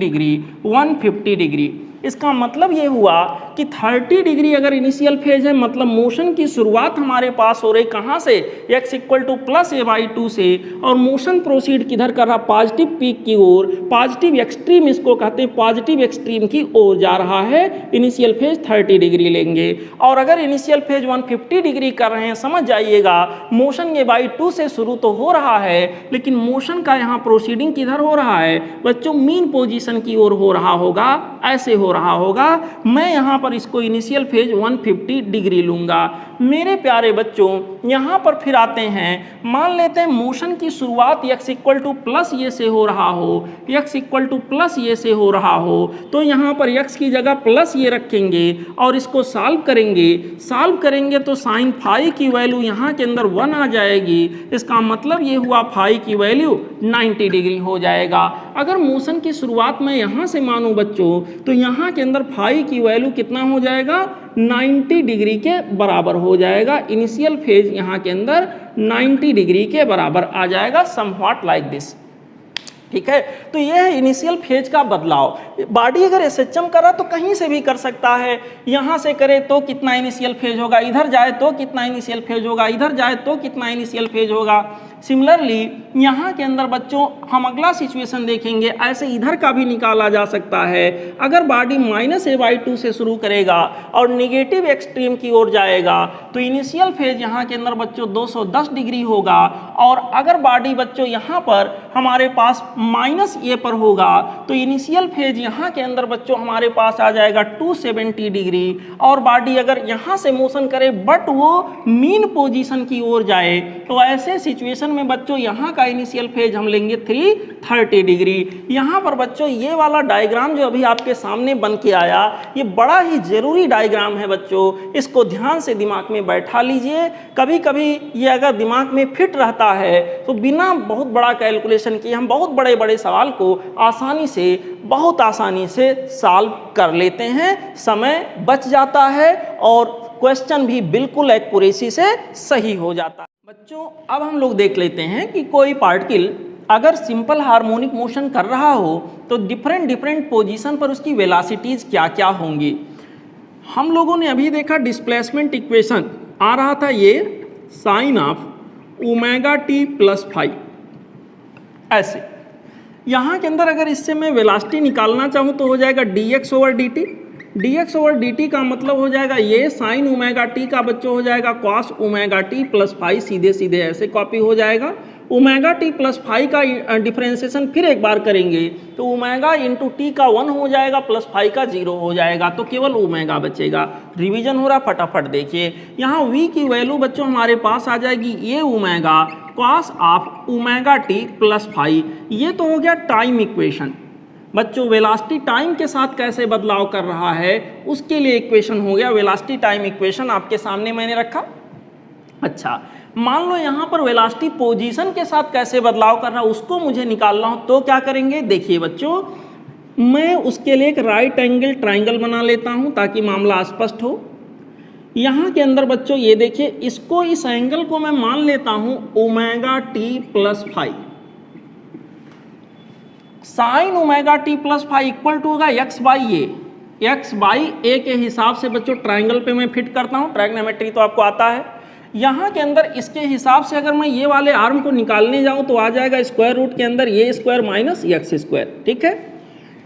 Speaker 1: डिग्री। इसका मतलब ये हुआ कि 30 डिग्री अगर इनिशियल फेज है मतलब मोशन की शुरुआत हमारे पास हो रही कहाँ से, x = +a/2 से, और मोशन प्रोसीड किधर कर रहा, पॉजिटिव पीक की ओर, पॉजिटिव एक्सट्रीम इसको कहते हैं, पॉजिटिव एक्सट्रीम की ओर जा रहा है। इनिशियल फेज 30 डिग्री लेंगे और अगर इनिशियल फेज 150 डिग्री कर रहे हैं समझ जाइएगा मोशन a/2 से शुरू तो हो रहा है लेकिन मोशन का यहाँ प्रोसीडिंग किधर हो रहा है बच्चों, मीन पोजीशन की ओर हो रहा होगा, ऐसे हो रहा होगा। मैं यहाँ पर इसको इनिशियल फेज 150 डिग्री लूँगा। मेरे प्यारे बच्चों यहाँ पर फिर आते हैं, मान लेते हैं मोशन की शुरुआत x = +a से हो रहा हो, x = +a से हो रहा हो तो यहाँ पर x की जगह +a रखेंगे और इसको सॉल्व करेंगे तो साइन फाई की वैल्यू यहाँ के अंदर 1 आ जाएगी। इसका मतलब ये हुआ फाई की वैल्यू 90 डिग्री हो जाएगा। अगर मोशन की शुरुआत मैं यहाँ से मानूँ बच्चों तो यहाँ के अंदर फाई की वैल्यू कितना हो जाएगा, 90 डिग्री के बराबर हो जाएगा। इनिशियल फेज यहाँ के अंदर 90 डिग्री के बराबर आ जाएगा, समव्हाट लाइक दिस, ठीक है। तो ये है इनिशियल फेज का बदलाव। बॉडी अगर एसएचएम करा तो कहीं से भी कर सकता है, यहाँ से करे तो कितना इनिशियल फेज होगा, इधर जाए तो कितना इनिशियल फेज होगा, इधर जाए तो कितना इनिशियल फेज होगा। सिमिलरली यहाँ के अंदर बच्चों हम अगला सिचुएशन देखेंगे, ऐसे इधर का भी निकाला जा सकता है। अगर बॉडी -a/2 से शुरू करेगा और नेगेटिव एक्सट्रीम की ओर जाएगा तो इनिशियल फेज यहाँ के अंदर बच्चों 210 डिग्री होगा और अगर बॉडी बच्चों यहाँ पर हमारे पास -a पर होगा तो इनिशियल फेज यहाँ के अंदर बच्चों हमारे पास आ जाएगा 270 डिग्री और बॉडी अगर यहाँ से मोशन करे बट वो मीन पोजीशन की ओर जाए तो ऐसे सिचुएशन में बच्चों यहाँ का इनिशियल फेज हम लेंगे 330 डिग्री। यहाँ पर बच्चों ये वाला डायग्राम जो अभी आपके सामने बन के आया ये बड़ा ही जरूरी डायग्राम है बच्चों, इसको ध्यान से दिमाग में बैठा लीजिए। कभी कभी ये अगर दिमाग में फिट रहता है तो बिना बहुत बड़ा कैलकुलेशन किए हम बहुत बड़े बड़े सवाल को बहुत आसानी से सॉल्व कर लेते हैं, समय बच जाता है और क्वेश्चन भी बिल्कुल एक्यूरेसी से सही हो जाता है। बच्चों अब हम लोग देख लेते हैं कि कोई पार्टिकल अगर सिंपल हार्मोनिक मोशन कर रहा हो तो डिफरेंट पोजीशन पर उसकी वेलोसिटीज क्या क्या होंगी। हम लोगों ने अभी देखा डिस्प्लेसमेंट इक्वेशन आ रहा था ये साइन ऑफ ω t + फाई, ऐसे। यहाँ के अंदर अगर इससे मैं वेलोसिटी निकालना चाहूँ तो हो जाएगा dx over dt। dx over dt का मतलब हो जाएगा ये साइन ओमेगा टी का बच्चों हो जाएगा cos omega T plus phi, सीधे सीधे ऐसे कॉपी हो जाएगा। ओमेगा टी प्लस फाई का डिफ्रेंसिएशन फिर एक बार करेंगे तो ओमेगा इंटू टी का 1 हो जाएगा प्लस फाई का 0 हो जाएगा, तो केवल ओमेगा बचेगा। रिवीजन हो रहा, फटाफट देखिए। यहाँ v की वैल्यू बच्चों हमारे पास आ जाएगी ये omega cos of omega T plus phi. ये तो हो गया टाइम इक्वेशन। बच्चों वेलोसिटी टाइम के साथ कैसे बदलाव कर रहा है उसके लिए इक्वेशन हो गया, वेलोसिटी टाइम इक्वेशन आपके सामने मैंने रखा। अच्छा, मान लो यहाँ पर वेलोसिटी पोजीशन के साथ कैसे बदलाव कर रहा है उसको मुझे निकालना हो तो क्या करेंगे। देखिए बच्चों, मैं उसके लिए एक राइट एंगल ट्राइंगल बना लेता हूँ ताकि मामला स्पष्ट हो। यहाँ के अंदर बच्चों ये देखिए, इसको इस एंगल को मैं मान लेता हूँ omega T plus phi. Sine omega T plus phi equal to होगा x by a. X by a के हिसाब से बच्चों ट्राइंगल पे मैं फिट करता हूँ, ट्राइग्नोमेट्री तो आपको आता है। यहाँ के अंदर इसके हिसाब से अगर मैं ये वाले आर्म को निकालने जाऊँ तो आ जाएगा स्क्वायर रूट के अंदर a square minus x square, ठीक है।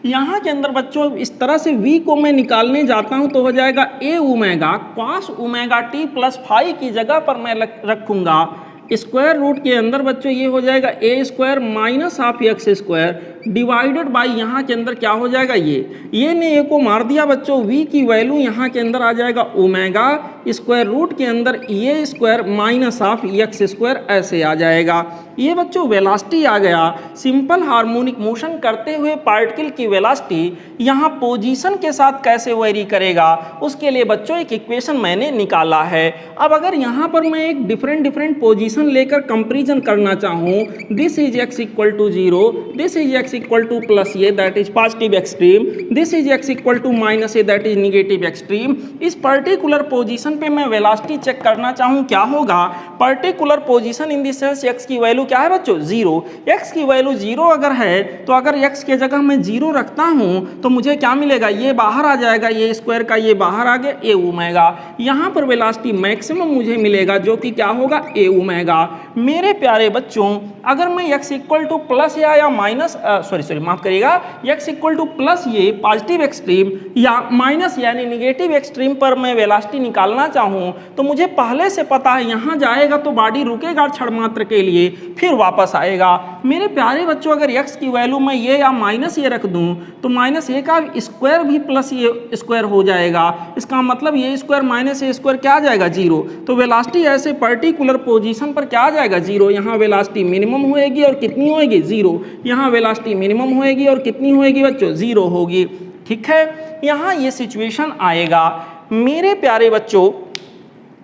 Speaker 1: यहाँ के अंदर बच्चों इस तरह से v को मैं निकालने जाता हूँ तो हो जाएगा a omega cos omega T plus phi की जगह पर मैं रखूँगा स्क्वायर रूट के अंदर बच्चों ये हो जाएगा a square minus half x square divided by यहाँ के अंदर क्या हो जाएगा ये ने ए को मार दिया बच्चों। v की वैल्यू यहाँ के अंदर आ जाएगा ओमेगा स्क्वायर रूट के अंदर a square minus half x square ऐसे आ जाएगा। ये बच्चों वेलोसिटी आ गया। सिंपल हार्मोनिक मोशन करते हुए पार्टिकल की वेलोसिटी यहाँ पोजीशन के साथ कैसे वेरी करेगा उसके लिए बच्चों एक इक्वेशन मैंने निकाला है। अब अगर यहाँ पर मैं एक डिफरेंट पोजीशन लेकर कंपेरिजन करना चाहूँ, this is X equal to 0, this is X equal to plus A that is positive extreme, this is X equal to minus A that is negative extreme. इस पर्टिकुलर पोजीशन पे मैं velocity check करना चाहूँ क्या होगा। Particular position in the sense X की value क्या है बच्चों 0। एक्स की वैल्यू 0 अगर है तो अगर एक्स के जगह मैं 0 रखता हूँ तो मुझे क्या मिलेगा, ये बाहर आ जाएगा, ये स्क्वायर का ये बाहर आ गया ए ओमेगा। यहाँ पर वेलोसिटी मैक्सिमम मुझे मिलेगा जो कि क्या होगा ए ओमेगा। मेरे प्यारे बच्चों, अगर मैं एक्स इक्वल टू प्लस या माइनस माफ करिएगा, एक्स इक्वल टू प्लस ये पॉजिटिव एक्सट्रीम या माइनस यानी निगेटिव एक्सट्रीम पर मैं वेलोसिटी निकालना चाहूँ तो मुझे पहले से पता है यहाँ जाएगा तो बॉडी रुकेगा क्षण मात्र के लिए फिर वापस आएगा। मेरे प्यारे बच्चों, अगर x की वैल्यू मैं ये या माइनस ये रख दूं तो माइनस ए का स्क्वायर भी प्लस ये स्क्वायर हो जाएगा। इसका मतलब ये स्क्वायर माइनस ए स्क्वायर क्या आ जाएगा 0। तो वेलोसिटी ऐसे पर्टिकुलर पोजीशन पर क्या आ जाएगा 0। यहाँ वेलोसिटी मिनिमम होएगी और कितनी होएगी 0। यहाँ वेलोसिटी मिनिमम होएगी और कितनी होएगी बच्चों 0 होगी, ठीक है। यहाँ ये सिचुएशन आएगा। मेरे प्यारे बच्चों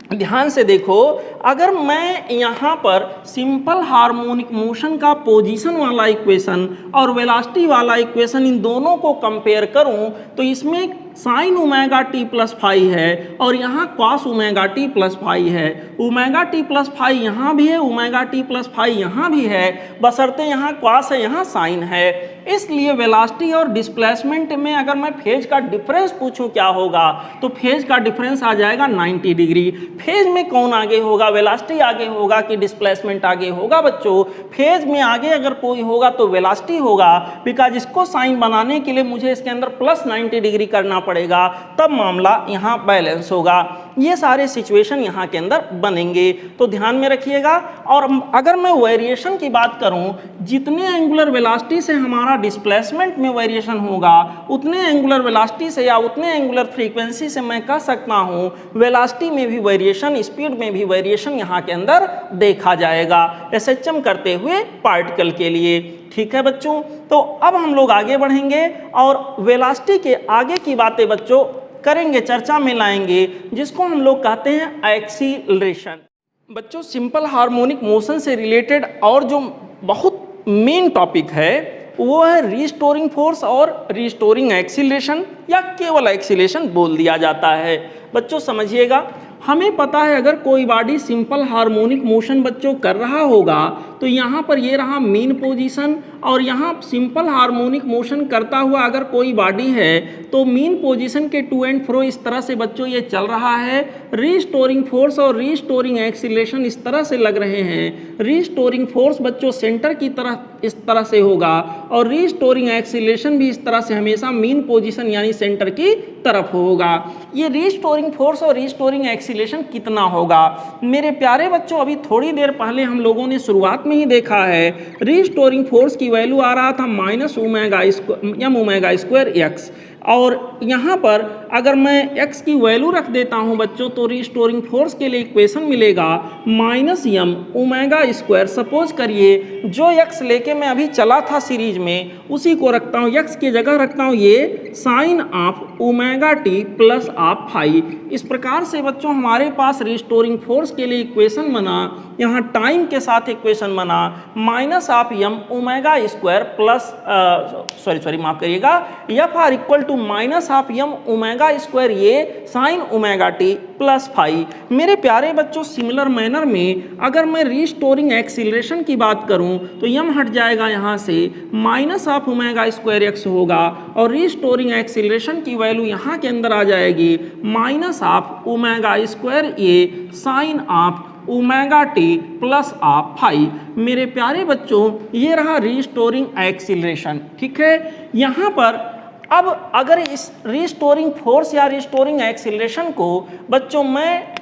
Speaker 1: ध्यान से देखो, अगर मैं यहाँ पर सिंपल हार्मोनिक मोशन का पोजीशन वाला इक्वेशन और वेलोसिटी वाला इक्वेशन इन दोनों को कंपेयर करूँ तो इसमें sine omega T plus phi है और यहाँ cos omega T plus phi है। ओमेगा टी प्लस फाई यहाँ भी है, ओमेगा टी प्लस फाई यहाँ भी है, बशर्ते यहाँ कॉस है यहाँ साइन है। इसलिए वेलोसिटी और डिस्प्लेसमेंट में अगर मैं फेज का डिफरेंस पूछूं क्या होगा तो फेज का डिफरेंस आ जाएगा 90 डिग्री। फेज में कौन आगे होगा, वेलोसिटी आगे होगा कि डिस्प्लेसमेंट आगे होगा बच्चों। फेज में आगे अगर कोई होगा तो वेलोसिटी होगा, बिकॉज इसको साइन बनाने के लिए मुझे इसके अंदर प्लस 90 डिग्री करना पड़ेगा, तब मामला यहाँ बैलेंस होगा। ये सारे सिचुएशन यहाँ के अंदर बनेंगे, तो ध्यान में रखिएगा। और अगर मैं वेरिएशन की बात करूँ, जितने एंगुलर वेलोसिटी से हमारा डिस्प्लेसमेंट में वेरिएशन होगा उतने एंगुलर वेलोसिटी से या उतने एंगुलर फ्रीक्वेंसी से मैं कह सकता हूँ वेलोसिटी में भी वेरिएशन, स्पीड में भी वेरिएशन यहाँ के अंदर देखा जाएगा एसएचएम करते हुए पार्टिकल के लिए, ठीक है बच्चों। तो अब हम लोग आगे बढ़ेंगे और वेलोसिटी के आगे की बातें बच्चों करेंगे, चर्चा में लाएंगे, जिसको हम लोग कहते हैं एक्सीलरेशन। बच्चों सिंपल हार्मोनिक मोशन से रिलेटेड और जो बहुत मेन टॉपिक है वो है रिस्टोरिंग फोर्स और रिस्टोरिंग एक्सीलरेशन, या केवल एक्सीलरेशन बोल दिया जाता है। बच्चों समझिएगा, हमें पता है अगर कोई बॉडी सिंपल हार्मोनिक मोशन बच्चों कर रहा होगा तो यहाँ पर ये रहा मीन पोजीशन, और यहाँ सिंपल हार्मोनिक मोशन करता हुआ अगर कोई बॉडी है तो मीन पोजीशन के टू एंड फ्रो इस तरह से बच्चों ये चल रहा है। रीस्टोरिंग फोर्स और रीस्टोरिंग एक्सीलरेशन इस तरह से लग रहे हैं। रीस्टोरिंग फोर्स बच्चों सेंटर की तरफ इस तरह से होगा, और रीस्टोरिंग एक्सीलरेशन भी इस तरह से हमेशा मीन पोजीशन यानी सेंटर की तरफ होगा। ये रीस्टोरिंग फोर्स और रीस्टोरिंग एक्सीलरेशन कितना होगा? मेरे प्यारे बच्चों, अभी थोड़ी देर पहले हम लोगों ने शुरुआत में ही देखा है, रीस्टोरिंग फोर्स की वैल्यू आ रहा था -m²x, और यहाँ पर अगर मैं x की वैल्यू रख देता हूँ बच्चों, तो रीस्टोरिंग फोर्स के लिए इक्वेशन मिलेगा -m²। सपोज करिए जो x लेके मैं अभी चला था सीरीज में, उसी को रखता हूँ, x की जगह रखता हूँ ये sin of ωt plus of phi. इस प्रकार से बच्चों हमारे पास रीस्टोरिंग फोर्स के लिए इक्वेशन बना, यहाँ टाइम के साथ इक्वेशन बना -m² प्लस माफ करिएगा, F इक्वल टू -m² ये sin ωt प्लस फाई। मेरे प्यारे बच्चों, सिमिलर मैनर में अगर मैं रीस्टोरिंग एक्सीलरेशन की बात करूं तो m हट जाएगा यहाँ से, -m²x होगा, और रीस्टोरिंग एक्सीलरेशन की वैल्यू यहाँ के अंदर आ जाएगी -m² ये sin of ωt plus of phi. मेरे प्यारे बच्चों, ये रहा रीस्टोरिंग एक्सीलरेशन। ठीक है, यहाँ पर अब अगर इस रीस्टोरिंग फोर्स या रीस्टोरिंग एक्सीलरेशन को बच्चों मैं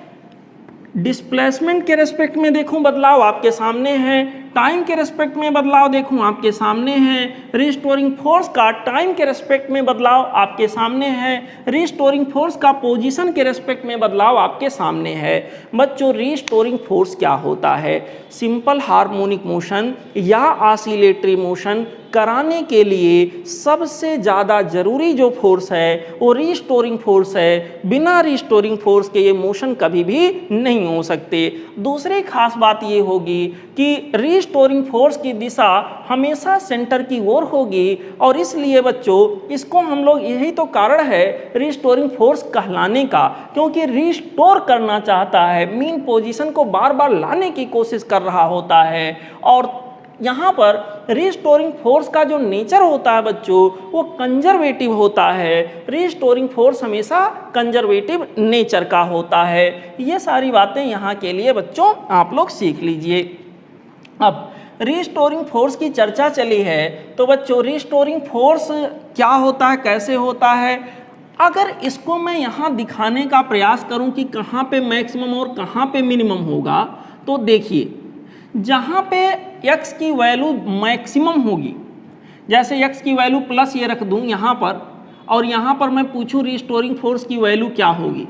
Speaker 1: डिस्प्लेसमेंट के रेस्पेक्ट में देखूं, बदलाव आपके सामने है, टाइम के रेस्पेक्ट में बदलाव देखूं आपके सामने है, रीस्टोरिंग फोर्स का टाइम के रेस्पेक्ट में बदलाव आपके सामने है, रीस्टोरिंग फोर्स का पोजीशन के रेस्पेक्ट में बदलाव आपके सामने है। बच्चों, रीस्टोरिंग फोर्स क्या होता है? सिंपल हार्मोनिक मोशन या ऑसिलेटरी मोशन कराने के लिए सबसे ज़्यादा जरूरी जो फोर्स है वो रीस्टोरिंग फोर्स है। बिना रीस्टोरिंग फोर्स के ये मोशन कभी भी नहीं हो सकते। दूसरी खास बात ये होगी कि रीस्टोरिंग फोर्स की दिशा हमेशा सेंटर की ओर होगी, और इसलिए बच्चों इसको हम लोग, यही तो कारण है रीस्टोरिंग फोर्स कहलाने का, क्योंकि रीस्टोर करना चाहता है, मीन पोजीशन को बार बार लाने की कोशिश कर रहा होता है। और यहाँ पर रीस्टोरिंग फोर्स का जो नेचर होता है बच्चों वो कंजर्वेटिव होता है। रीस्टोरिंग फोर्स हमेशा कंजर्वेटिव नेचर का होता है। ये सारी बातें यहाँ के लिए बच्चों आप लोग सीख लीजिए। अब रीस्टोरिंग फोर्स की चर्चा चली है, तो बच्चों रीस्टोरिंग फोर्स क्या होता है, कैसे होता है? अगर इसको मैं यहाँ दिखाने का प्रयास करूँ कि कहाँ पे मैक्सिमम और कहाँ पे मिनिमम होगा, तो देखिए जहाँ पे x की वैल्यू मैक्सिमम होगी, जैसे x की वैल्यू प्लस ये रख दूँ यहाँ पर, और यहाँ पर मैं पूछूँ रीस्टोरिंग फोर्स की वैल्यू क्या होगी,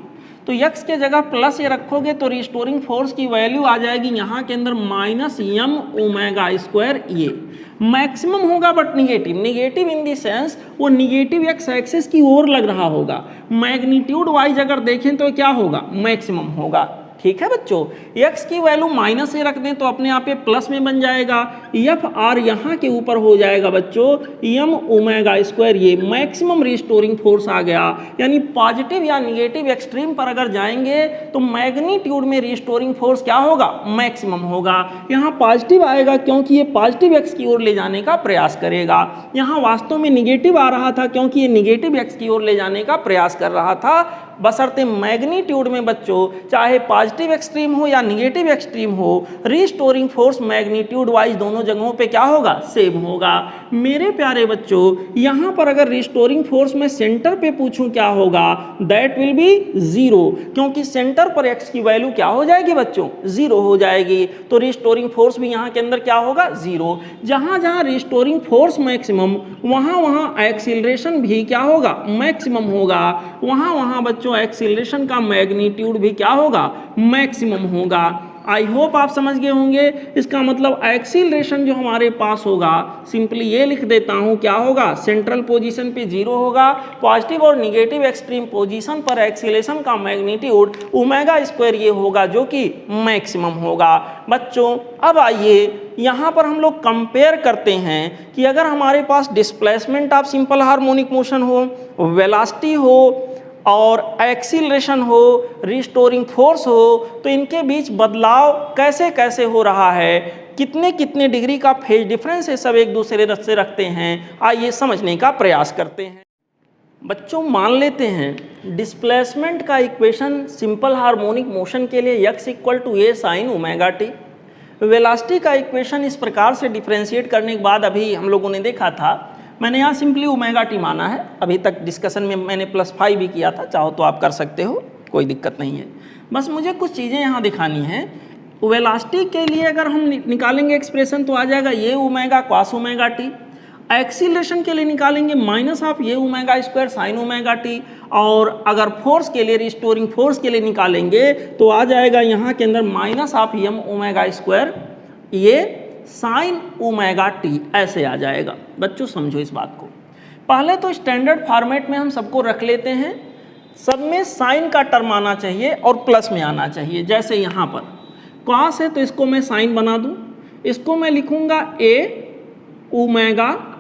Speaker 1: तो x के जगह प्लस ये रखोगे तो रीस्टोरिंग फोर्स की वैल्यू आ जाएगी यहाँ के अंदर -m²। ये मैक्सिमम होगा but negative in the sense वो निगेटिव x एक्सिस की ओर लग रहा होगा। मैग्नीट्यूड वाइज अगर देखें तो क्या होगा, मैक्सिमम होगा। ठीक है बच्चों, x की वैल्यू माइनस से रख दें तो अपने आप ये प्लस में बन जाएगा। Fr यहाँ के ऊपर हो जाएगा बच्चों m²। ये मैक्सिमम रीस्टोरिंग फोर्स आ गया, यानी पॉजिटिव या निगेटिव एक्सट्रीम पर अगर जाएंगे तो मैग्नीट्यूड में रीस्टोरिंग फोर्स क्या होगा, मैक्सिमम होगा। यहाँ पॉजिटिव आएगा क्योंकि ये पॉजिटिव x की ओर ले जाने का प्रयास करेगा। यहाँ वास्तव में निगेटिव आ रहा था क्योंकि ये निगेटिव x की ओर ले जाने का प्रयास कर रहा था। बशर्ते मैग्नीट्यूड में बच्चों चाहे पॉजिटिव एक्सट्रीम हो या निगेटिव एक्सट्रीम हो, रीस्टोरिंग फोर्स मैग्नीट्यूड वाइज दोनों जगहों पे क्या होगा, सेम होगा। मेरे प्यारे बच्चों, यहाँ पर अगर रीस्टोरिंग फोर्स में सेंटर पे पूछूं क्या होगा, दैट विल बी 0, क्योंकि सेंटर पर x की वैल्यू क्या हो जाएगी बच्चों, 0 हो जाएगी। तो रीस्टोरिंग फोर्स भी यहाँ के अंदर क्या होगा, 0। जहाँ जहाँ रीस्टोरिंग फोर्स मैक्सिमम, वहाँ वहाँ एक्सीलरेशन भी क्या होगा, मैक्सिमम होगा। वहाँ वहाँ बच्चों एक्सीलरेशन का मैग्नीट्यूड भी क्या होगा, मैक्सिमम होगा। आई होप आप समझ गए होंगे। इसका मतलब एक्सीलरेशन जो हमारे पास होगा, सिंपली ये लिख देता हूँ, क्या होगा, सेंट्रल पोजीशन पे 0 होगा। पॉजिटिव और निगेटिव एक्सट्रीम पोजीशन पर एक्सीलरेशन का मैग्नीट्यूड ω² ये होगा जो कि मैक्सिमम होगा। बच्चों अब आइए यहाँ पर हम लोग कंपेयर करते हैं कि अगर हमारे पास displacement of simple harmonic motion हो, वेलोसिटी हो, और एक्सीलरेशन हो, रिस्टोरिंग फोर्स हो, तो इनके बीच बदलाव कैसे कैसे हो रहा है, कितने कितने डिग्री का फेज डिफरेंस है, सब एक दूसरे से रखते हैं। आइए समझने का प्रयास करते हैं। बच्चों मान लेते हैं डिस्प्लेसमेंट का इक्वेशन सिंपल हार्मोनिक मोशन के लिए x equal to a sine omega T. Velocity का इक्वेशन इस प्रकार से डिफ्रेंशिएट करने के बाद अभी हम लोगों ने देखा था, मैंने यहाँ सिंपली ओमेगा टी माना है। अभी तक डिस्कशन में मैंने +5 भी किया था, चाहो तो आप कर सकते हो, कोई दिक्कत नहीं है। बस मुझे कुछ चीज़ें यहाँ दिखानी है। वेलोसिटी के लिए अगर हम निकालेंगे एक्सप्रेशन तो आ जाएगा ये omega cos omega T. Acceleration के लिए निकालेंगे -12 ये omega square sine omega T. और अगर फोर्स के लिए, रिस्टोरिंग फोर्स के लिए निकालेंगे तो आ जाएगा यहाँ के अंदर -12 m ओमेगा स्क्वायर ये साइन ओमेगा टी, ऐसे आ जाएगा। बच्चों समझो इस बात को। पहले तो स्टैंडर्ड फॉर्मेट में हम सबको रख लेते हैं, सब में साइन का टर्म आना चाहिए और प्लस में आना चाहिए। जैसे यहाँ पर कॉस है तो इसको मैं साइन बना दूँ, इसको मैं लिखूँगा a omega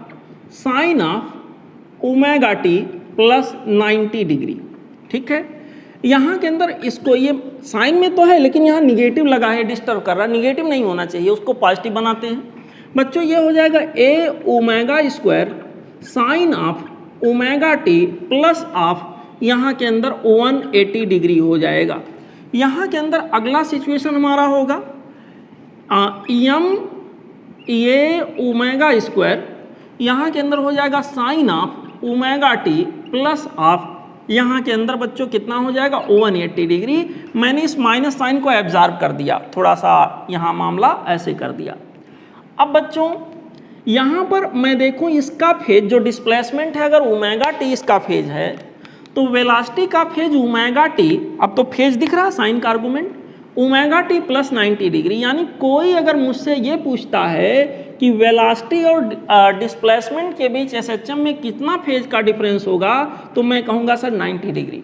Speaker 1: sine of omega T plus 90 degree. ठीक है, यहाँ के अंदर इसको, ये साइन में तो है लेकिन यहाँ निगेटिव लगा है, डिस्टर्ब कर रहा है, निगेटिव नहीं होना चाहिए, उसको पॉजिटिव बनाते हैं। बच्चों ये हो जाएगा a omega square sine of omega T plus of यहाँ के अंदर 180 डिग्री हो जाएगा। यहाँ के अंदर अगला सिचुएशन हमारा होगा m ये ओमेगा स्क्वायर, यहाँ के अंदर हो जाएगा sine of omega T plus of यहाँ के अंदर बच्चों कितना हो जाएगा 180 डिग्री। मैंने इस माइनस साइन को एब्जॉर्ब कर दिया, थोड़ा सा यहाँ मामला ऐसे कर दिया। अब बच्चों यहाँ पर मैं देखूँ इसका फेज जो डिस्प्लेसमेंट है, अगर ओमेगा टी इसका फेज है तो वेलोसिटी का फेज ओमेगा टी, अब तो फेज दिख रहा साइन का argument, omega T plus 90 degree. यानी कोई अगर मुझसे ये पूछता है कि वेलोसिटी और डिस्प्लेसमेंट के बीच एसएचएम में कितना फेज का डिफरेंस होगा, तो मैं कहूँगा सर 90 डिग्री।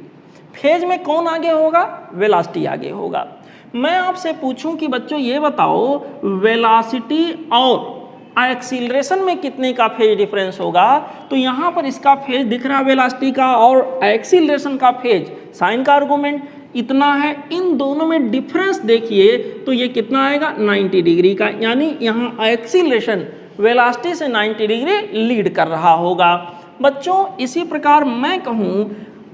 Speaker 1: फेज में कौन आगे होगा? वेलोसिटी आगे होगा। मैं आपसे पूछूं कि बच्चों ये बताओ वेलोसिटी और एक्सीलरेशन में कितने का फेज डिफरेंस होगा, तो यहाँ पर इसका फेज दिख रहा है वेलोसिटी का और एक्सीलरेशन का फेज साइन का आर्गुमेंट इतना है। इन दोनों में डिफरेंस देखिए तो ये कितना आएगा 90 डिग्री का, यानी यहाँ एक्सीलरेशन वेलोसिटी से 90 डिग्री लीड कर रहा होगा। बच्चों इसी प्रकार मैं कहूँ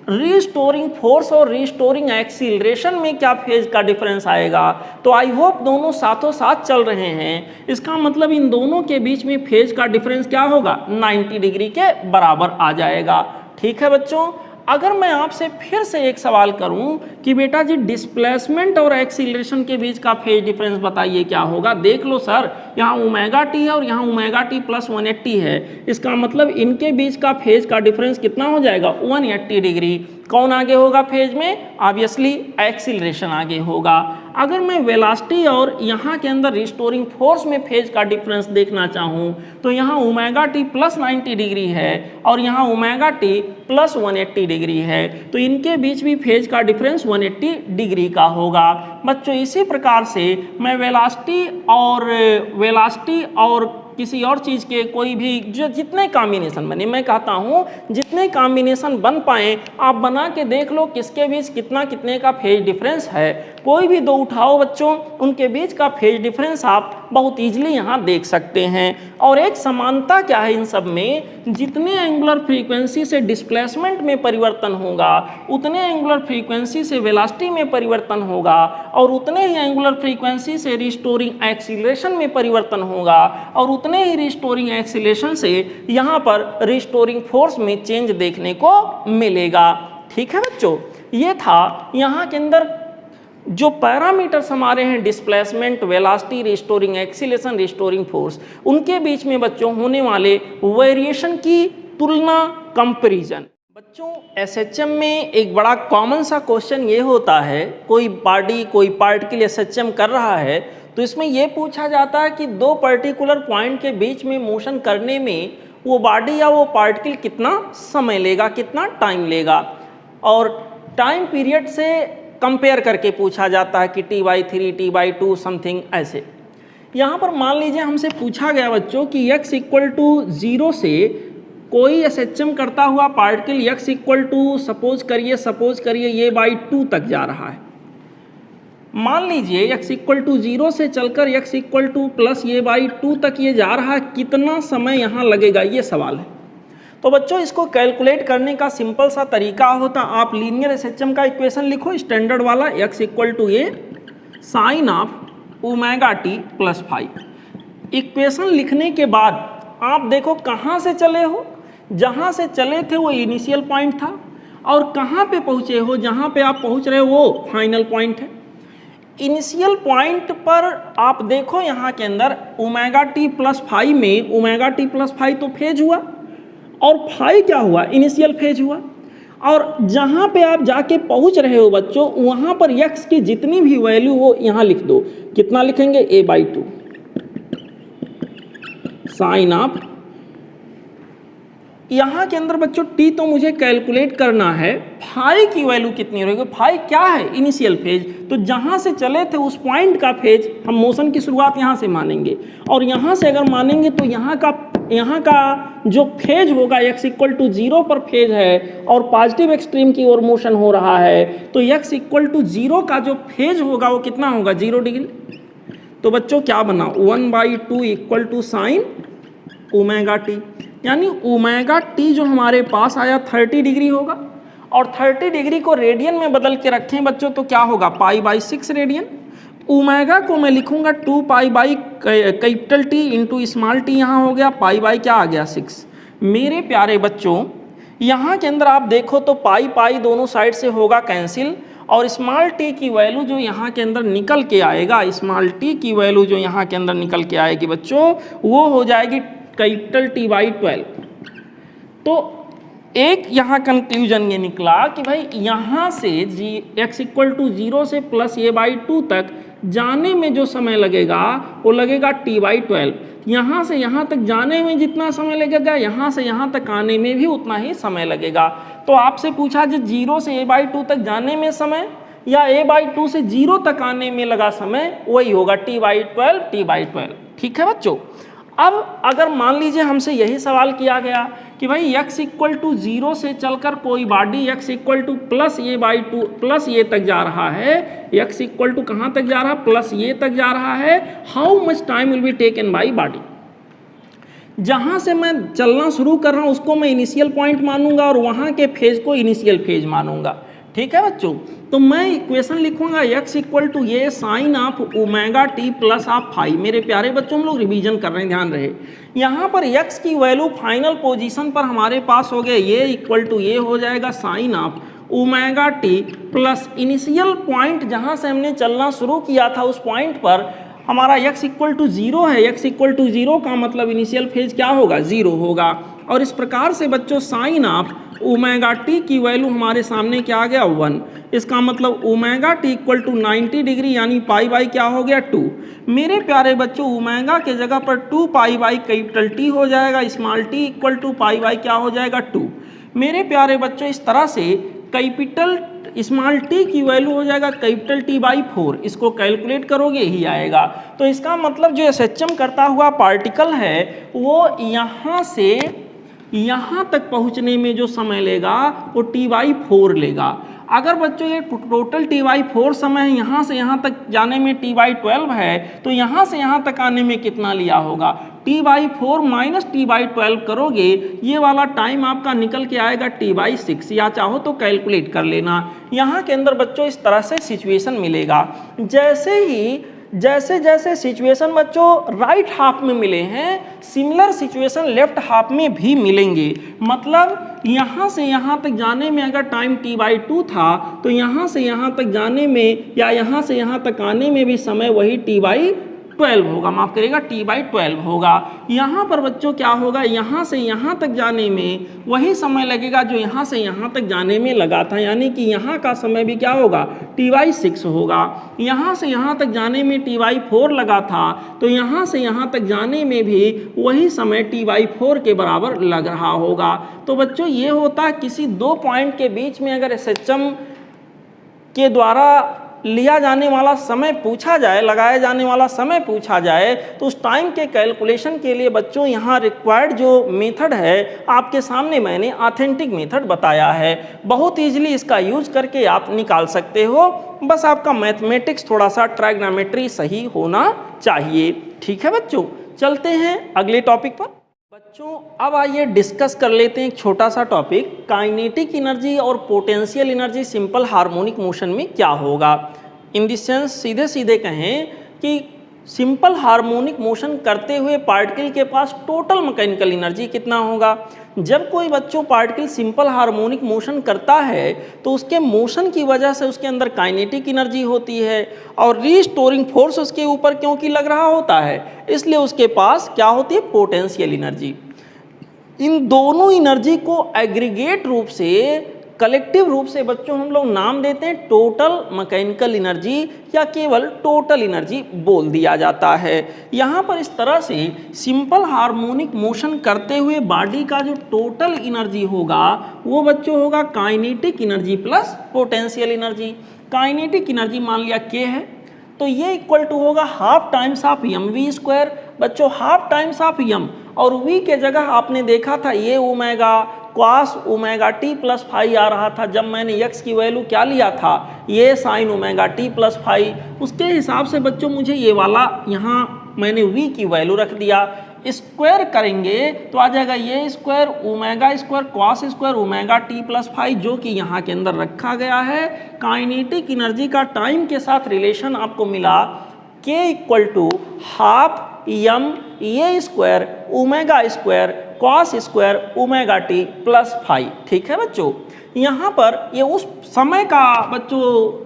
Speaker 1: रिस्टोरिंग फोर्स और रिस्टोरिंग एक्सीलरेशन में क्या फेज का डिफरेंस आएगा, तो आई होप दोनों साथों साथ चल रहे हैं। इसका मतलब इन दोनों के बीच में फेज का डिफरेंस क्या होगा 90 डिग्री के बराबर आ जाएगा। ठीक है बच्चों, अगर मैं आपसे फिर से एक सवाल करूं कि बेटा जी डिस्प्लेसमेंट और एक्सीलरेशन के बीच का फेज डिफरेंस बताइए क्या होगा। देख लो सर, यहाँ ओमेगा टी है और यहाँ ओमेगा टी प्लस 180 है, इसका मतलब इनके बीच का फेज का डिफरेंस कितना हो जाएगा 180 डिग्री। कौन आगे होगा फेज में? ऑब्वियसली एक्सीलरेशन आगे होगा। अगर मैं वेलोसिटी और यहाँ के अंदर रिस्टोरिंग फोर्स में फेज का डिफरेंस देखना चाहूँ तो यहाँ ओमेगा टी प्लस 90 डिग्री है और यहाँ ओमेगा टी प्लस 180 डिग्री है, तो इनके बीच भी फेज का डिफरेंस 180 डिग्री का होगा। बच्चों इसी प्रकार से मैं वेलोसिटी और किसी और चीज़ के कोई भी जो जितने कॉम्बिनेशन बने, मैं कहता हूँ जितने कॉम्बिनेशन बन पाए आप बना के देख लो किसके बीच कितना कितने का फेज डिफरेंस है। कोई भी दो उठाओ बच्चों, उनके बीच का फेज डिफरेंस आप बहुत ईजिली यहाँ देख सकते हैं। और एक समानता क्या है इन सब में, जितने एंगुलर फ्रीक्वेंसी से डिस्प्लेसमेंट में परिवर्तन होगा उतने एंगुलर फ्रीक्वेंसी से वेलोसिटी में परिवर्तन होगा और उतने ही एंगुलर फ्रीक्वेंसी से रिस्टोरिंग एक्सीलरेशन में परिवर्तन होगा और उतने ही रिस्टोरिंग एक्सीलरेशन से यहाँ पर रिस्टोरिंग फोर्स में चेंज देखने को मिलेगा। ठीक है बच्चों, ये था यहाँ के अंदर जो पैरामीटर्स हमारे हैं displacement, velocity, restoring acceleration, restoring force, उनके बीच में बच्चों होने वाले वेरिएशन की तुलना, कंपैरिजन। बच्चों एसएचएम में एक बड़ा कॉमन सा क्वेश्चन ये होता है, कोई बॉडी कोई पार्टिकल एसएचएम कर रहा है तो इसमें ये पूछा जाता है कि दो पर्टिकुलर पॉइंट के बीच में मोशन करने में वो बॉडी या वो पार्टिकल कितना समय लेगा, कितना टाइम लेगा, और टाइम पीरियड से कंपेयर करके पूछा जाता है कि t/3 t/2 समथिंग ऐसे। यहाँ पर मान लीजिए हमसे पूछा गया बच्चों कि x = 0 से कोई SHM करता हुआ particle x equal to suppose करिए ये बाई 2 तक जा रहा है। मान लीजिए x इक्वल टू 0 से चलकर x इक्वल टू प्लस ये बाई 2 तक ये जा रहा है, कितना समय यहाँ लगेगा, ये सवाल है। तो बच्चों इसको कैलकुलेट करने का सिंपल सा तरीका होता, आप लीनियर SHM का इक्वेशन लिखो स्टैंडर्ड वाला, x equal to A sine of omega T plus five. Equation लिखने के बाद आप देखो कहाँ से चले हो, जहाँ से चले थे वो इनिशियल पॉइंट था, और कहाँ पे पहुँचे हो, जहाँ पे आप पहुँच रहे हो वो फाइनल पॉइंट है। इनिशियल पॉइंट पर आप देखो यहाँ के अंदर ओमेगा टी प्लस फाइव में ओमेगा टी प्लस फाइव तो फेज हुआ, और फाइव क्या हुआ, इनिशियल फेज हुआ। और जहाँ पे आप जाके पहुँच रहे हो बच्चों, वहाँ पर x की जितनी भी वैल्यू हो यहाँ लिख दो। कितना लिखेंगे, a बाई 2 साइन ऑफ, यहाँ के अंदर बच्चों t तो मुझे कैलकुलेट करना है, फाइव की वैल्यू कितनी रहेगी, फाइव क्या है, इनिशियल फेज। तो जहाँ से चले थे उस पॉइंट का फेज हम मोशन की शुरुआत यहाँ से मानेंगे, और यहाँ से अगर मानेंगे तो यहाँ का जो फेज होगा x इक्वल टू 0 पर फेज है और पॉजिटिव एक्सट्रीम की ओर मोशन हो रहा है, तो x इक्वल टू 0 का जो फेज होगा वो कितना होगा, 0 डिग्री। तो बच्चों क्या बना, 1/2 equal to sine omega T, यानी ओमेगा टी जो हमारे पास आया 30 डिग्री होगा, और 30 डिग्री को रेडियन में बदल के रखें बच्चों तो क्या होगा, π/6 रेडियन। ओमेगा को मैं लिखूंगा 2 pi by capital T into small T, यहाँ हो गया पाई बाई क्या आ गया 6। मेरे प्यारे बच्चों यहाँ के अंदर आप देखो तो पाई पाई दोनों साइड से होगा कैंसिल, और स्मॉल टी की वैल्यू जो यहाँ के अंदर निकल के आएगा, स्मॉल टी की वैल्यू जो यहाँ के अंदर निकल के आएगी बच्चों, वो हो जाएगी कैपिटल टी बाई 12। तो एक यहाँ कंक्लूजन ये निकला कि भाई यहाँ से x इक्वल टू 0 से प्लस a बाई 2 तक जाने में जो समय लगेगा वो लगेगा t बाई 12। यहाँ से यहाँ तक जाने में जितना समय लगेगा, यहाँ से यहाँ तक आने में भी उतना ही समय लगेगा। तो आपसे पूछा जो 0 से a बाई 2 तक जाने में समय या a बाई 2 से 0 तक आने में लगा समय, वही होगा t बाई 12। ठीक है बच्चों। अब अगर मान लीजिए हमसे यही सवाल किया गया कि भाई x इक्वल टू 0 से चलकर कोई body x equal to plus a by 2 plus a तक जा रहा है, x इक्वल टू कहाँ तक जा रहा है, प्लस a तक जा रहा है, how much time will be taken by body. जहाँ से मैं चलना शुरू कर रहा हूँ उसको मैं इनिशियल पॉइंट मानूंगा और वहाँ के फेज को इनिशियल फेज मानूंगा। ठीक है बच्चों, तो मैं इक्वेशन लिखूंगा x इक्वल टू ये sine of omega T plus of five. मेरे प्यारे बच्चों हम लोग रिवीजन कर रहे हैं, ध्यान रहे। यहाँ पर x की वैल्यू फाइनल पोजीशन पर हमारे पास हो गया, ये इक्वल टू ये हो जाएगा sine of omega T plus initial point जहाँ से हमने चलना शुरू किया था उस पॉइंट पर हमारा x इक्वल टू 0 है। x इक्वल टू 0 का मतलब इनिशियल फेज क्या होगा, 0 होगा। और इस प्रकार से बच्चों साइन ऑफ ओमेगा टी की वैल्यू हमारे सामने क्या आ गया, 1। इसका मतलब omega T equal to 90 degree यानी पाई बाई क्या हो गया, 2। मेरे प्यारे बच्चों ओमेगा के जगह पर 2 पाई बाई कैपिटल टी हो जाएगा, small T equal to pi by क्या हो जाएगा, 2। मेरे प्यारे बच्चों इस तरह से कैपिटल स्मॉल टी की वैल्यू हो जाएगा कैपिटल टी बाई 4। इसको कैलकुलेट करोगे यही आएगा। तो इसका मतलब जो SHM करता हुआ पार्टिकल है वो यहाँ से यहाँ तक पहुँचने में जो समय लेगा वो t बाई 4 लेगा। अगर बच्चों ये टोटल t बाई 4 समय है, यहाँ से यहाँ तक जाने में t बाई 12 है, तो यहाँ से यहाँ तक आने में कितना लिया होगा, t by 4 minus t by 12 करोगे, ये वाला टाइम आपका निकल के आएगा t बाई 6। या चाहो तो कैलकुलेट कर लेना। यहाँ के अंदर बच्चों इस तरह से सिचुएशन मिलेगा। जैसे जैसे सिचुएशन बच्चों राइट हाफ में मिले हैं, सिमिलर सिचुएशन लेफ्ट हाफ में भी मिलेंगे। मतलब यहाँ से यहाँ तक जाने में अगर टाइम t बाई 2 था तो यहाँ से यहाँ तक जाने में या यहाँ से यहाँ तक आने में भी समय वही t बाई 12 होगा, माफ करिएगा t बाई 12 होगा। यहाँ पर बच्चों क्या होगा, यहाँ से यहाँ तक जाने में वही समय लगेगा जो यहाँ से यहाँ तक जाने में लगा था, यानी कि यहाँ का समय भी क्या होगा, t बाई 6 होगा। यहाँ से यहाँ तक जाने में t बाई 4 लगा था, तो यहाँ से यहाँ तक जाने में भी वही समय t बाई 4 के बराबर लग रहा होगा। तो बच्चों ये होता है किसी दो पॉइंट के बीच में अगर SHM के द्वारा लिया जाने वाला समय पूछा जाए, लगाया जाने वाला समय पूछा जाए, तो उस टाइम के कैलकुलेशन के लिए बच्चों यहाँ रिक्वायर्ड जो मेथड है आपके सामने मैंने ऑथेंटिक मेथड बताया है। बहुत ईजिली इसका यूज करके आप निकाल सकते हो, बस आपका मैथमेटिक्स थोड़ा सा ट्रायग्नोमेट्री सही होना चाहिए। ठीक है बच्चों, चलते हैं अगले टॉपिक पर। बच्चों अब आइए डिस्कस कर लेते हैं एक छोटा सा टॉपिक, काइनेटिक एनर्जी और potential energy simple harmonic motion में क्या होगा। इन द सेंस सीधे सीधे कहें कि सिंपल हार्मोनिक मोशन करते हुए पार्टिकल के पास टोटल मैकेनिकल एनर्जी कितना होगा। जब कोई बच्चों पार्टिकल सिंपल हार्मोनिक मोशन करता है तो उसके मोशन की वजह से उसके अंदर काइनेटिक एनर्जी होती है और रीस्टोरिंग फोर्स उसके ऊपर क्योंकि लग रहा होता है, इसलिए उसके पास क्या होती है, पोटेंशियल एनर्जी। इन दोनों एनर्जी को एग्रीगेट रूप से, कलेक्टिव रूप से बच्चों हम लोग नाम देते हैं टोटल मैकेनिकल एनर्जी या केवल टोटल एनर्जी बोल दिया जाता है। यहाँ पर इस तरह से सिंपल हार्मोनिक मोशन करते हुए बॉडी का जो टोटल एनर्जी होगा वो बच्चों होगा kinetic energy plus potential energy. Kinetic energy मान लिया के है तो ये इक्वल टू होगा half times of m v square. बच्चों हाफ टाइम्स ऑफ एम और वी के जगह आपने देखा था ये omega cos omega T plus phi आ रहा था। जब मैंने x की वैल्यू क्या लिया था, ये sine omega T plus phi, उसके हिसाब से बच्चों मुझे ये वाला यहाँ मैंने v की वैल्यू रख दिया। स्क्वायर करेंगे तो आ जाएगा ये square omega square cos square omega T plus phi, जो कि यहाँ के अंदर रखा गया है। काइनेटिक एनर्जी का टाइम के साथ रिलेशन आपको मिला k equal to half M A square omega square cos square omega T plus phi. ठीक है बच्चों, यहाँ पर ये उस समय का बच्चों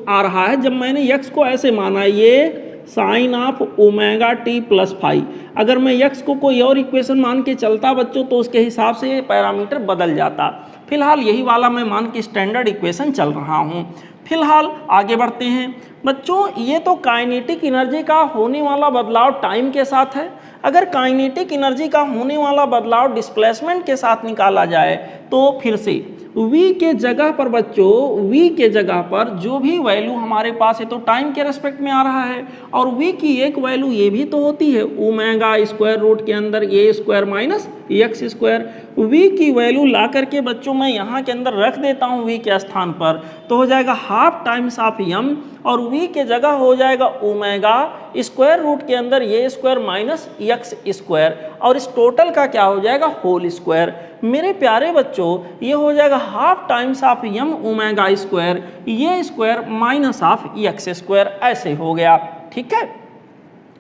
Speaker 1: आ रहा है जब मैंने x को ऐसे माना, ये sine of omega T plus phi. अगर मैं x को कोई और इक्वेशन मान के चलता बच्चों तो उसके हिसाब से ये पैरामीटर बदल जाता। फिलहाल यही वाला मैं मान के स्टैंडर्ड इक्वेशन चल रहा हूँ। फिलहाल आगे बढ़ते हैं बच्चों। ये तो काइनेटिक एनर्जी का होने वाला बदलाव टाइम के साथ है। अगर काइनेटिक एनर्जी का होने वाला बदलाव डिस्प्लेसमेंट के साथ निकाला जाए तो फिर से v के जगह पर बच्चों, v के जगह पर जो भी वैल्यू हमारे पास है तो टाइम के रेस्पेक्ट में आ रहा है और v की एक वैल्यू ये भी तो होती है ओमेगा स्क्वायर रूट के अंदर a square minus x square. v की वैल्यू ला करके बच्चों मैं यहाँ के अंदर रख देता हूँ v के स्थान पर, तो हो जाएगा हाफ टाइम्स ऑफ m और v के जगह हो जाएगा ओमेगा स्क्वायर रूट के अंदर a square minus x square और इस टोटल का क्या हो जाएगा, होल स्क्वायर। मेरे प्यारे बच्चों ये हो जाएगा half times of m omega square ये square minus of x square, ऐसे हो गया। ठीक है,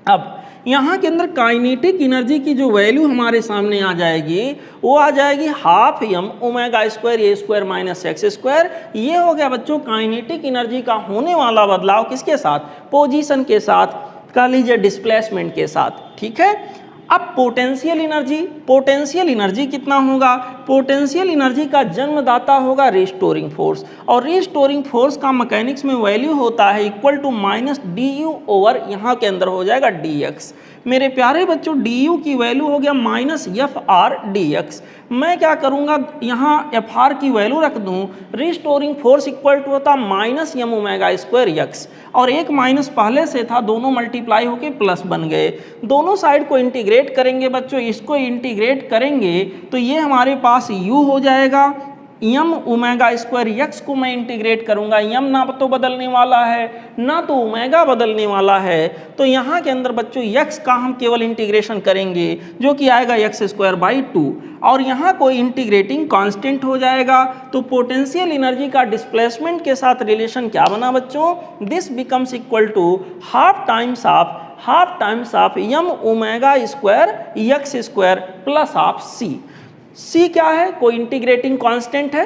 Speaker 1: अब यहाँ के अंदर काइनेटिक एनर्जी की जो वैल्यू हमारे सामने आ जाएगी वो आ जाएगी हाफ एम ओमेगा स्क्वायर ए स्क्वायर माइनस एक्स स्क्वायर। ये हो गया बच्चों काइनेटिक एनर्जी का होने वाला बदलाव किसके साथ, पोजीशन के साथ, कह लीजिए डिस्प्लेसमेंट के साथ। ठीक है, अब पोटेंशियल एनर्जी कितना होगा, पोटेंशियल एनर्जी का जन्मदाता होगा रिस्टोरिंग फोर्स और रिस्टोरिंग फोर्स का मैकेनिक्स में वैल्यू होता है equal to minus D U over यहाँ के अंदर हो जाएगा डी एक्स। मेरे प्यारे बच्चों डी यू की वैल्यू हो गया minus F R D x. मैं क्या करूँगा, यहाँ एफ आर की वैल्यू रख दूँ, रिस्टोरिंग फोर्स इक्वल टू होता minus M omega square X और एक माइनस पहले से था, दोनों मल्टीप्लाई होके प्लस बन गए। दोनों साइड को इंटीग्रेट करेंगे बच्चों, इसको इंटीग्रेट करेंगे तो ये हमारे पास u हो जाएगा एम ओमेगा स्क्वायर एक्स को मैं इंटीग्रेट करूंगा, एम ना तो बदलने वाला है ना तो ओमेगा बदलने वाला है, तो यहाँ के अंदर बच्चों एक्स का हम केवल इंटीग्रेशन करेंगे जो कि आएगा एक्स स्क्वायर बाई 2 और यहाँ कोई इंटीग्रेटिंग कांस्टेंट हो जाएगा। तो पोटेंशियल एनर्जी का डिस्प्लेसमेंट के साथ रिलेशन क्या बना बच्चों, this becomes equal to half times of m omega square x square plus of c क्या है, कोई इंटीग्रेटिंग कांस्टेंट है।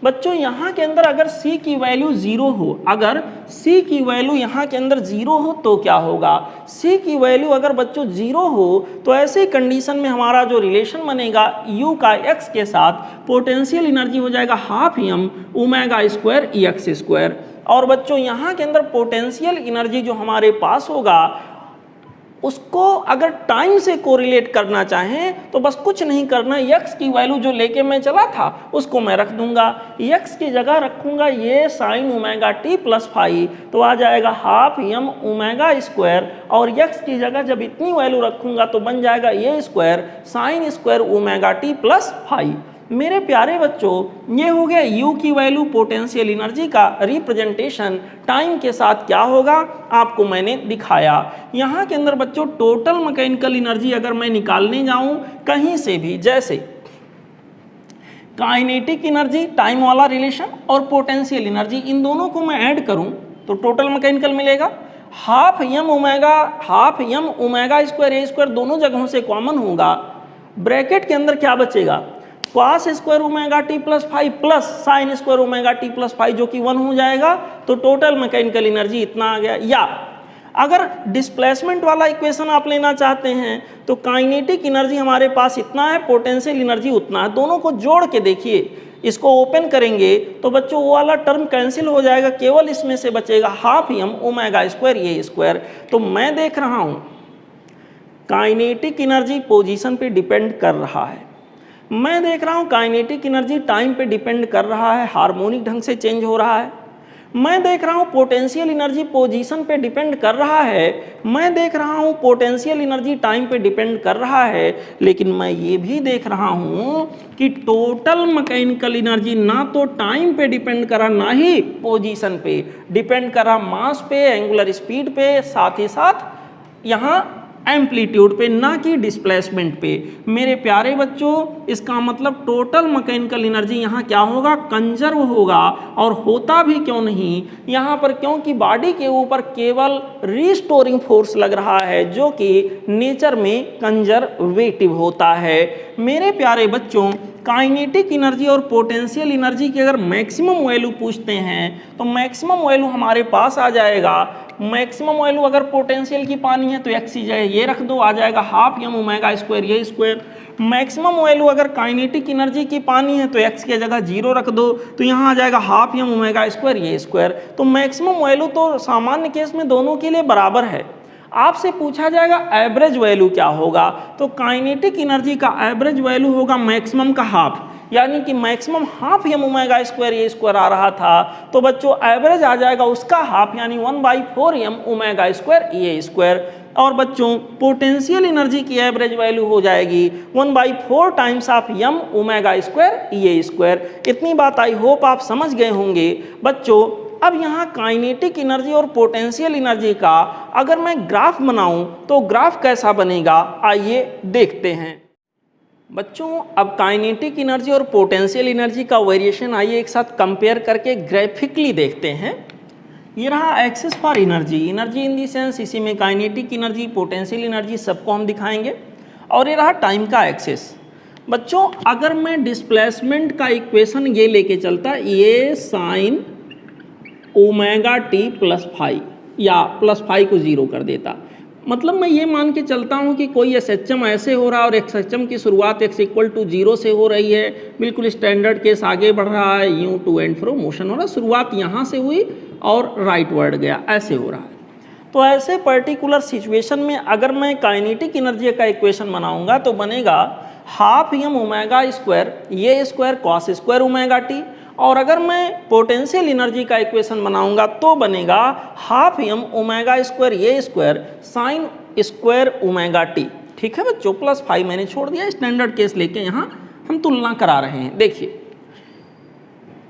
Speaker 1: बच्चों यहाँ के अंदर अगर c की वैल्यू 0 हो, अगर c की वैल्यू यहाँ के अंदर 0 हो तो क्या होगा, c की वैल्यू अगर बच्चों 0 हो तो ऐसे कंडीशन में हमारा जो रिलेशन बनेगा u का x के साथ, पोटेंशियल एनर्जी हो जाएगा half M omega square x square. और बच्चों यहाँ के अंदर पोटेंशियल एनर्जी जो हमारे पास होगा उसको अगर टाइम से कोरिलेट करना चाहें तो बस कुछ नहीं करना, यक्स की वैल्यू जो लेके मैं चला था उसको मैं रख दूंगा, यक्स की जगह रखूंगा ये sine omega T plus phi, तो आ जाएगा हाफ यम ओमेगा स्क्वायर, और यक्स की जगह जब इतनी वैल्यू रखूंगा तो बन जाएगा ये square sine square omega T plus phi. मेरे प्यारे बच्चों, ये हो गया यू की वैल्यू पोटेंशियल एनर्जी का रिप्रेजेंटेशन। टाइम के साथ क्या होगा आपको मैंने दिखाया। यहाँ के अंदर बच्चों टोटल मैकेनिकल एनर्जी अगर मैं निकालने जाऊं कहीं से भी, जैसे काइनेटिक एनर्जी टाइम वाला रिलेशन और पोटेंशियल एनर्जी, इन दोनों को मैं ऐड करूं तो टोटल मैकेनिकल मिलेगा। हाफ यम ओमेगा स्क्वायर ए स्क्वायर दोनों जगहों से कॉमन होगा, ब्रैकेट के अंदर क्या बचेगा, cos square omega T plus five plus sign square omega T plus five, जो कि 1 हो जाएगा, तो टोटल मैकेनिकल एनर्जी इतना आ गया। या अगर डिस्प्लेसमेंट वाला इक्वेशन आप लेना चाहते हैं तो काइनेटिक एनर्जी हमारे पास इतना है, पोटेंशियल एनर्जी उतना है, दोनों को जोड़ के देखिए, इसको ओपन करेंगे तो बच्चों वो वाला टर्म कैंसिल हो जाएगा, केवल इसमें से बचेगा हाफ यम ओमेगा स्क्वायर ए स्क्वायर। तो मैं देख रहा हूँ काइनेटिक एनर्जी पोजीशन पे डिपेंड कर रहा है, मैं देख रहा हूँ काइनेटिक एनर्जी टाइम पे डिपेंड कर रहा है, हार्मोनिक ढंग से चेंज हो रहा है, मैं देख रहा हूँ पोटेंशियल एनर्जी पोजीशन पे डिपेंड कर रहा है, मैं देख रहा हूँ पोटेंशियल एनर्जी टाइम पे डिपेंड कर रहा है, लेकिन मैं ये भी देख रहा हूँ कि टोटल मैकेनिकल एनर्जी ना तो टाइम पे डिपेंड करा ना ही पोजीशन पे डिपेंड करा, मास पे, एंगुलर स्पीड पे, साथ ही साथ यहाँ एम्पलीट्यूड पे, ना कि डिस्प्लेसमेंट पे। मेरे प्यारे बच्चों, इसका मतलब टोटल मैकेनिकल एनर्जी यहाँ क्या होगा, कंजर्व होगा। और होता भी क्यों नहीं यहाँ पर, क्योंकि बॉडी के ऊपर केवल रिस्टोरिंग फोर्स लग रहा है जो कि नेचर में कंजर्वेटिव होता है। मेरे प्यारे बच्चों, काइनेटिक एनर्जी और पोटेंशियल एनर्जी की अगर मैक्सिमम वैल्यू पूछते हैं तो मैक्सिमम वैल्यू हमारे पास आ जाएगा, मैक्सिमम वैल्यू अगर पोटेंशियल की पानी है तो एक्स की जगह ये रख दो, आ जाएगा हाफ यम ओमेगा स्क्वायर ये स्क्वायर। मैक्सिमम वैल्यू अगर काइनेटिक एनर्जी की पानी है तो एक्स की जगह 0 रख दो, तो यहाँ आ जाएगा हाफ यम ओमेगा स्क्वायर ये स्क्वायर। तो मैक्सिमम वैल्यू तो सामान्य केस में दोनों के लिए बराबर है। आपसे पूछा जाएगा एवरेज वैल्यू क्या होगा, तो काइनेटिक एनर्जी का एवरेज वैल्यू होगा मैक्सिमम का हाफ, यानी कि maximum half M omega square ए स्क्वायर आ रहा था, तो बच्चों एवरेज आ जाएगा उसका हाफ, यानी 1/4 यम ओमेगा स्क्वायर ए स्क्वायर। और बच्चों पोटेंशियल एनर्जी की एवरेज वैल्यू हो जाएगी 1/4 times of Yama omega square A square. इतनी बात आई होप आप समझ गए होंगे बच्चों। अब यहाँ काइनेटिक एनर्जी और पोटेंशियल एनर्जी का अगर मैं ग्राफ बनाऊं तो ग्राफ कैसा बनेगा, आइए देखते हैं बच्चों। अब काइनेटिक एनर्जी और पोटेंशियल एनर्जी का वेरिएशन आइए एक साथ कंपेयर करके ग्राफिकली देखते हैं। ये रहा axis for energy, energy in the sense, इसी में काइनेटिक एनर्जी, पोटेंशियल एनर्जी सबको हम दिखाएंगे। और ये रहा टाइम का एक्सिस। बच्चों अगर मैं डिस्प्लेसमेंट का इक्वेशन ये लेके चलता, ये sine omega T plus phi या प्लस फाई को 0 कर देता, मतलब मैं ये मान के चलता हूँ कि कोई SHM ऐसे हो रहा है और SHM की शुरुआत x=0 से हो रही है, बिल्कुल स्टैंडर्ड केस आगे बढ़ रहा है, यूं टू एंड फ्रो मोशन हो रहा है, शुरुआत यहाँ से हुई और राइट वर्ड गया, ऐसे हो रहा है। तो ऐसे पर्टिकुलर सिचुएशन में अगर मैं काइनेटिक एनर्जी का इक्वेशन बनाऊंगा तो बनेगा हाफ यम ओमेगा स्क्वायर ये square cos square omega T, और अगर मैं पोटेंशियल एनर्जी का इक्वेशन बनाऊंगा तो बनेगा हाफ यम ओमेगा स्क्वायर ये square sine square omega T. ठीक है बच्चों, प्लस 5 मैंने छोड़ दिया, स्टैंडर्ड केस लेके यहाँ हम तुलना करा रहे हैं। देखिए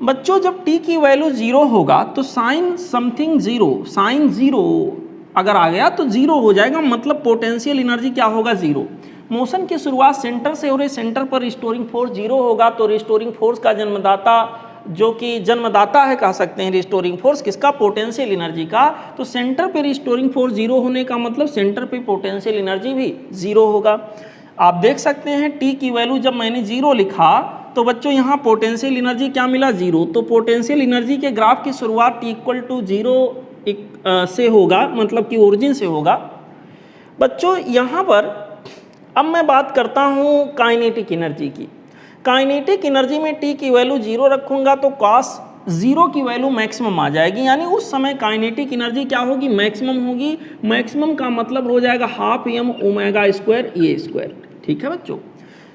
Speaker 1: बच्चों, जब t की वैल्यू 0 होगा तो साइन समथिंग 0, साइन 0 अगर आ गया तो 0 हो जाएगा, मतलब पोटेंशियल एनर्जी क्या होगा 0। मोशन की शुरुआत सेंटर से हो रही, सेंटर पर रिस्टोरिंग फोर्स 0 होगा, तो रिस्टोरिंग फोर्स का जन्मदाता, जो कि जन्मदाता है कह सकते हैं रिस्टोरिंग फोर्स किसका, पोटेंशियल एनर्जी का। तो सेंटर पे रिस्टोरिंग फोर्स 0 होने का मतलब सेंटर पे पोटेंशियल एनर्जी भी 0 होगा। आप देख सकते हैं t की वैल्यू जब मैंने 0 लिखा तो बच्चों यहाँ पोटेंशियल एनर्जी क्या मिला 0, तो पोटेंशियल एनर्जी के ग्राफ की शुरुआत t=0 से होगा, मतलब कि ओरिजिन से होगा। बच्चों यहाँ पर अब मैं बात करता हूँ काइनेटिक एनर्जी की। काइनेटिक एनर्जी में t की वैल्यू 0 रखूँगा तो कॉस जीरो की वैल्यू मैक्सिमम आ जाएगी, यानी उस समय काइनेटिक एनर्जी क्या होगी, मैक्सिमम होगी। मैक्सिमम का मतलब हो जाएगा हाफ एम ओमेगा स्क्वायर ए स्क्वायर। ठीक है बच्चों,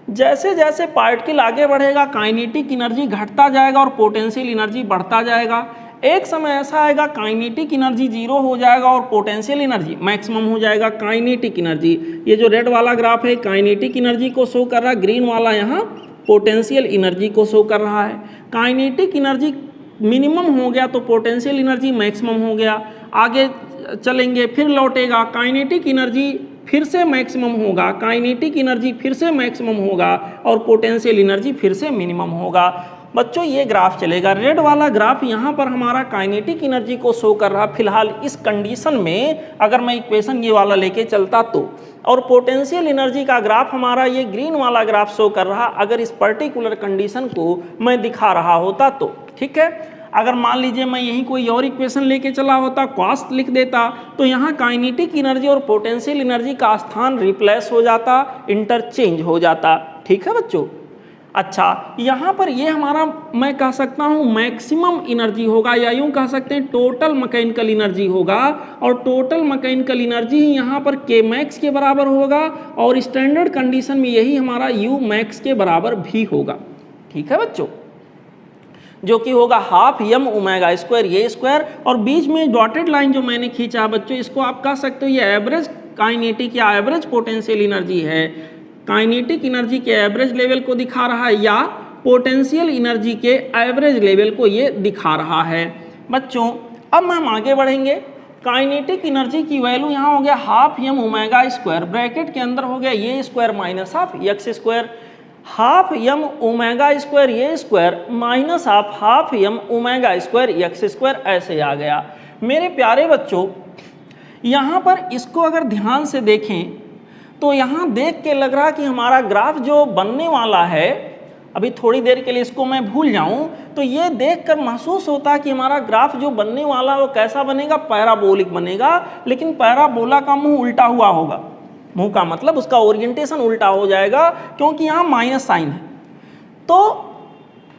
Speaker 1: जैसे जैसे पार्टिकल आगे बढ़ेगा काइनेटिक एनर्जी घटता जाएगा और पोटेंशियल एनर्जी बढ़ता जाएगा। एक समय ऐसा आएगा काइनेटिक एनर्जी जीरो हो जाएगा और पोटेंशियल एनर्जी मैक्सिमम हो जाएगा। काइनेटिक एनर्जी, ये जो रेड वाला ग्राफ है काइनेटिक एनर्जी को शो कर रहा है, ग्रीन वाला यहाँ पोटेंशियल एनर्जी को शो कर रहा है। काइनेटिक एनर्जी मिनिमम हो गया तो पोटेंशियल एनर्जी मैक्सिमम हो गया। आगे चलेंगे फिर लौटेगा, काइनेटिक एनर्जी फिर से मैक्सिमम होगा, काइनेटिक एनर्जी फिर से मैक्सिमम होगा और पोटेंशियल एनर्जी फिर से मिनिमम होगा। बच्चों ये ग्राफ चलेगा, रेड वाला ग्राफ यहाँ पर हमारा काइनेटिक एनर्जी को शो कर रहा। फिलहाल इस कंडीशन में अगर मैं इक्वेशन ये वाला लेके चलता तो, और पोटेंशियल एनर्जी का ग्राफ हमारा ये ग्रीन वाला ग्राफ शो कर रहा अगर इस पर्टिकुलर कंडीशन को मैं दिखा रहा होता तो। ठीक है, अगर मान लीजिए मैं यहीं कोई और इक्वेशन लेके चला होता, कॉस्ट लिख देता, तो यहाँ काइनेटिक एनर्जी और पोटेंशियल एनर्जी का स्थान रिप्लेस हो जाता, इंटरचेंज हो जाता। ठीक है बच्चों, अच्छा यहाँ पर ये हमारा मैं कह सकता हूँ मैक्सिमम एनर्जी होगा, या यूँ कह सकते हैं टोटल मैकेनिकल एनर्जी होगा, और टोटल मैकेनिकल एनर्जी ही यहाँ पर के मैक्स के बराबर होगा, और स्टैंडर्ड कंडीशन में यही हमारा यू मैक्स के बराबर भी होगा। ठीक है बच्चों, जो कि होगा हाफ एम ओमेगा स्क्वायर ए स्क्वायर, और बीच में डॉटेड लाइन जो मैंने खींचा बच्चों इसको आप कह सकते हो ये एवरेज काइनेटिक या एवरेज पोटेंशियल एनर्जी है। काइनेटिक एनर्जी के एवरेज लेवल को दिखा रहा है या पोटेंशियल एनर्जी के एवरेज लेवल को ये दिखा रहा है। बच्चों अब हम आगे बढ़ेंगे, काइनेटिक एनर्जी की वैल्यू यहाँ हो गया half M omega square, bracket के अंदर हो गया a square minus half x square, half M omega square A square minus half M omega square x square, ऐसे आ गया। मेरे प्यारे बच्चों यहाँ पर इसको अगर ध्यान से देखें तो यहाँ देख के लग रहा कि हमारा ग्राफ जो बनने वाला है, अभी थोड़ी देर के लिए इसको मैं भूल जाऊं तो ये देखकर महसूस होता है कि हमारा ग्राफ जो बनने वाला है वो कैसा बनेगा, पैराबोलिक बनेगा, लेकिन पैराबोला का मुंह उल्टा हुआ होगा। मुंह का मतलब उसका ओरिएंटेशन उल्टा हो जाएगा क्योंकि यहाँ माइनस साइन है। तो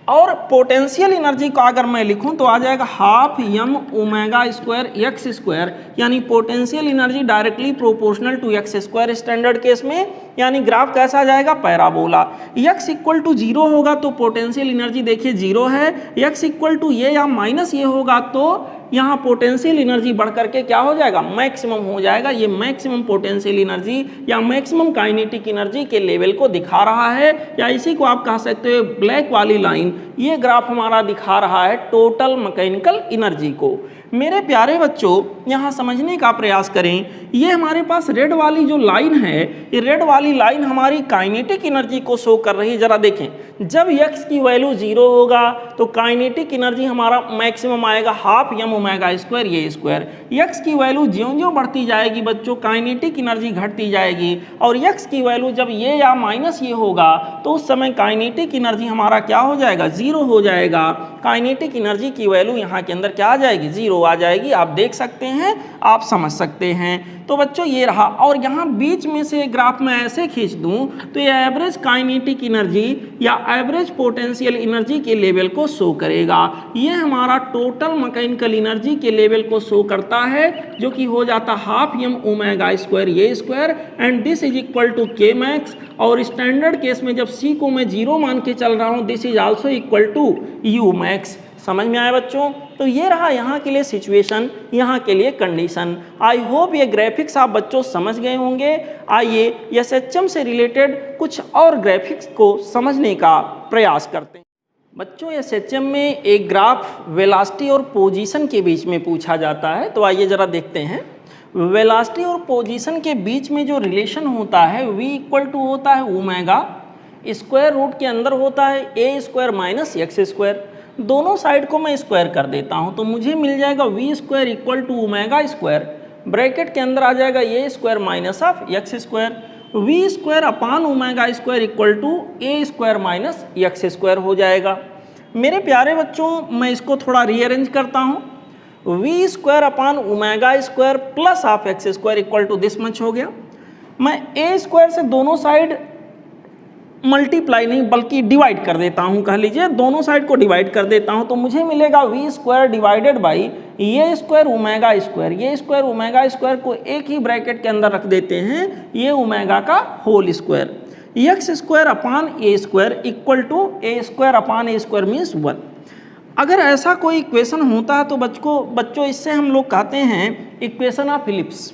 Speaker 1: और पोटेंशियल एनर्जी को अगर मैं लिखूं तो आ जाएगा half M omega square x square, यानी potential energy directly proportional to x square standard case में, यानी ग्राफ कैसा जाएगा, parabola. X equal to zero होगा तो पोटेंशियल एनर्जी देखिए जीरो है, एक्स इक्वल टू ये या माइनस ये होगा तो यहाँ पोटेंशियल एनर्जी बढ़ करके क्या हो जाएगा, मैक्सिमम हो जाएगा। ये मैक्सिमम पोटेंशियल एनर्जी या मैक्सिमम काइनेटिक एनर्जी के लेवल को दिखा रहा है, या इसी को आप कह सकते हो ब्लैक वाली लाइन, ये ग्राफ हमारा दिखा रहा है टोटल मैकेनिकल एनर्जी को। मेरे प्यारे बच्चों यहाँ समझने का प्रयास करें, ये हमारे पास रेड वाली जो लाइन है, ये रेड वाली लाइन हमारी काइनेटिक एनर्जी को शो कर रही है। जरा देखें, जब x की वैल्यू जीरो होगा तो काइनेटिक एनर्जी हमारा मैक्सिमम आएगा हाफ एम ओमेगा स्क्वायर ए स्क्वायर। x की वैल्यू ज्यों-ज्यों बढ़ती जाएगी बच्चों काइनेटिक एनर्जी घटती जाएगी, और x की वैल्यू जब ये या माइनस ये होगा तो उस समय काइनेटिक एनर्जी हमारा क्या हो जाएगा, जीरो हो जाएगा। काइनेटिक एनर्जी की वैल्यू यहाँ के अंदर क्या आ जाएगी, जीरो आ जाएगी। आप देख सकते हैं, आप समझ सकते हैं। तो बच्चों ये रहा, और यहाँ बीच में से ग्राफ में ऐसे खींच दूं तो ये एवरेज काइनेटिक एनर्जी या एवरेज पोटेंशियल एनर्जी के लेवल को शो करेगा। ये हमारा टोटल मैकेनिकल एनर्जी के लेवल को शो करता है, जो कि हो जाता half M omega square A square, and this is equal to K max. और स्टैंडर्ड केस में जब सी को मैं जीरो मान के चल रहा हूँ, this is also equal to U max. समझ में आया बच्चों? तो ये रहा यहाँ के लिए सिचुएशन, यहाँ के लिए कंडीशन। आई होप ये ग्राफिक्स आप बच्चों समझ गए होंगे। आइए एसएचएम से रिलेटेड कुछ और ग्राफिक्स को समझने का प्रयास करते हैं। बच्चों एसएचएम में एक ग्राफ वेलोसिटी और पोजीशन के बीच में पूछा जाता है, तो आइए ज़रा देखते हैं। वेलोसिटी और पोजीशन के बीच में जो रिलेशन होता है v इक्वल टू होता है ओमेगा, स्क्वायर रूट के अंदर होता है ए स्क्वायर माइनस एक्स स्क्वायर। दोनों साइड को मैं स्क्वायर कर देता हूं तो मुझे मिल जाएगा v square equal to omega square, bracket के अंदर आ जाएगा a square minus of x square, v square upon omega square equal to A square minus x square हो जाएगा। मेरे प्यारे बच्चों मैं इसको थोड़ा रीअरेंज करता हूं। V square upon omega square plus of x square equal to this much हो गया। मैं ए स्क्वायर से दोनों साइड मल्टीप्लाई नहीं बल्कि डिवाइड कर देता हूँ, कह लीजिए दोनों साइड को डिवाइड कर देता हूँ, तो मुझे मिलेगा वी स्क्वायर डिवाइडेड बाई ये स्क्वायर ओमेगा स्क्वायर। ये स्क्वायर ओमेगा स्क्वायर को एक ही ब्रैकेट के अंदर रख देते हैं, ये ओमेगा का whole square. X square upon A square equal to A square upon A square means 1। अगर ऐसा कोई इक्वेशन होता है तो बच्चों इससे हम लोग कहते हैं इक्वेशन ऑफ इलिप्स।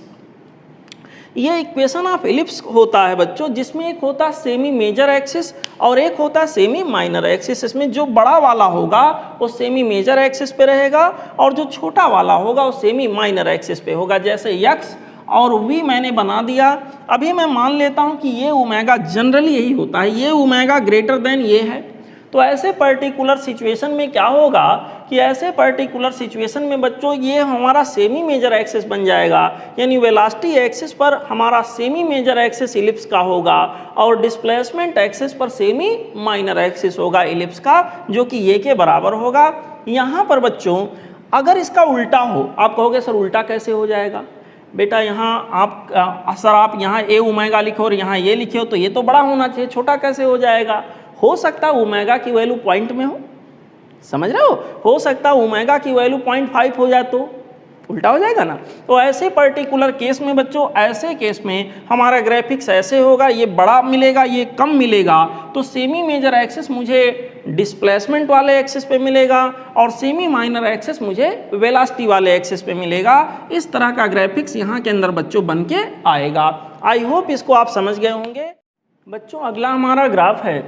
Speaker 1: ये इक्वेशन ऑफ इलिप्स होता है बच्चों, जिसमें एक होता है सेमी मेजर एक्सिस और एक होता है सेमी माइनर एक्सिस। इसमें जो बड़ा वाला होगा वो सेमी मेजर एक्सिस पे रहेगा और जो छोटा वाला होगा वो सेमी माइनर एक्सिस पे होगा। जैसे यक्स और वी मैंने बना दिया। अभी मैं मान लेता हूँ कि ये ओमेगा जनरली यही होता है, ये ओमेगा ग्रेटर देन ये है। तो ऐसे पर्टिकुलर सिचुएशन में क्या होगा कि ऐसे पर्टिकुलर सिचुएशन में बच्चों ये हमारा सेमी मेजर एक्सिस बन जाएगा, यानी वेलोसिटी एक्सिस पर हमारा सेमी मेजर एक्सिस इलिप्स का होगा और डिस्प्लेसमेंट एक्सिस पर सेमी माइनर एक्सिस होगा इलिप्स का, जो कि ये के बराबर होगा। यहाँ पर बच्चों अगर इसका उल्टा हो, आप कहोगे सर उल्टा कैसे हो जाएगा? बेटा यहाँ आप यहाँ ए ओमेगा लिखो और यहाँ ये लिखे हो तो ये तो बड़ा होना चाहिए, छोटा कैसे हो जाएगा? हो सकता है ओमेगा की वैल्यू पॉइंट में समझ रहे हो सकता है ओमेगा की वैल्यू 0.5 हो जाए तो उल्टा हो जाएगा ना। तो ऐसे पर्टिकुलर केस में बच्चों, ऐसे केस में हमारा ग्राफिक्स ऐसे होगा, ये बड़ा मिलेगा ये कम मिलेगा, तो सेमी मेजर एक्सिस मुझे डिस्प्लेसमेंट वाले एक्सिस पे मिलेगा और सेमी माइनर एक्सिस मुझे वेलोसिटी वाले एक्सिस पे मिलेगा। इस तरह का ग्राफिक्स यहाँ के अंदर बच्चों बन के आएगा। आई होप इसको आप समझ गए होंगे। बच्चों अगला हमारा ग्राफ है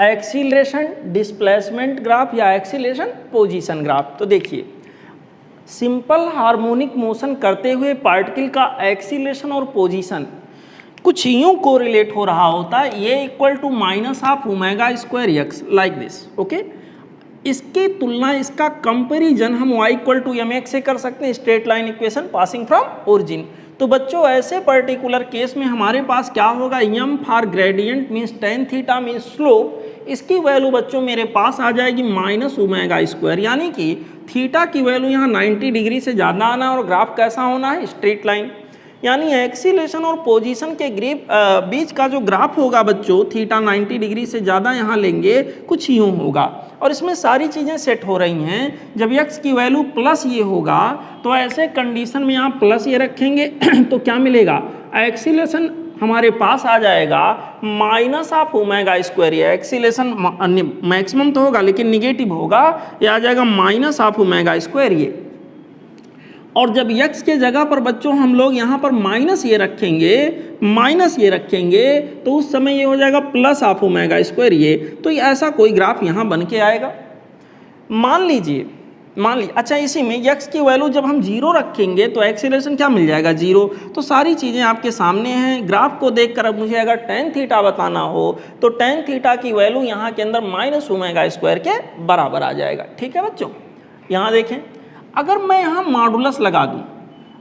Speaker 1: एक्सीलरेशन डिस्प्लेसमेंट ग्राफ या एक्सीलरेशन पोजीशन ग्राफ। तो देखिए सिंपल हार्मोनिक मोशन करते हुए पार्टिकल का एक्सीलरेशन और पोजीशन कुछ यूं कोरिलेट हो रहा होता है, ये equal to minus of omega square x like this. Okay, इसकी तुलना, इसका कंपेरिजन हम y equal to m x से कर सकते हैं, straight line equation passing from origin. तो बच्चों ऐसे पर्टिकुलर केस में हमारे पास क्या होगा, यम for gradient means tan theta means slope, इसकी वैल्यू बच्चों मेरे पास आ जाएगी माइनस ओमेगा स्क्वायर, यानी कि थीटा की वैल्यू यहाँ 90 डिग्री से ज़्यादा आना और ग्राफ कैसा होना है, स्ट्रेट लाइन। यानी एक्सीलरेशन और पोजीशन के बीच का जो ग्राफ होगा बच्चों, थीटा 90 डिग्री से ज़्यादा यहाँ लेंगे कुछ यूँ होगा और इसमें सारी चीज़ें सेट हो रही हैं। जब x की वैल्यू प्लस ये होगा तो ऐसे कंडीशन में यहाँ प्लस ये रखेंगे तो क्या मिलेगा, एक्सीलरेशन हमारे पास आ जाएगा माइनस ऑफ ओमेगा स्क्वायर। ये एक्सीलरेशन मैक्सिमम तो होगा लेकिन निगेटिव होगा, ये आ जाएगा माइनस ऑफ ओमेगा स्क्वायर ये। और जब x के जगह पर बच्चों हम लोग यहाँ पर माइनस ये रखेंगे तो उस समय ये हो जाएगा प्लस ऑफ ओमेगा स्क्वायर ये। तो ऐसा कोई ग्राफ यहाँ बन के आएगा। मान लीजिए अच्छा, इसी में x की वैल्यू जब हम 0 रखेंगे तो एक्सीलरेशन क्या मिल जाएगा, 0। तो सारी चीज़ें आपके सामने हैं। ग्राफ को देखकर अब मुझे अगर टेन थीटा बताना हो तो टेन थीटा की वैल्यू यहाँ के अंदर माइनस ओमेगा स्क्वायर के बराबर आ जाएगा। ठीक है बच्चों, यहाँ देखें, अगर मैं यहाँ मॉडुलस लगा दूँ,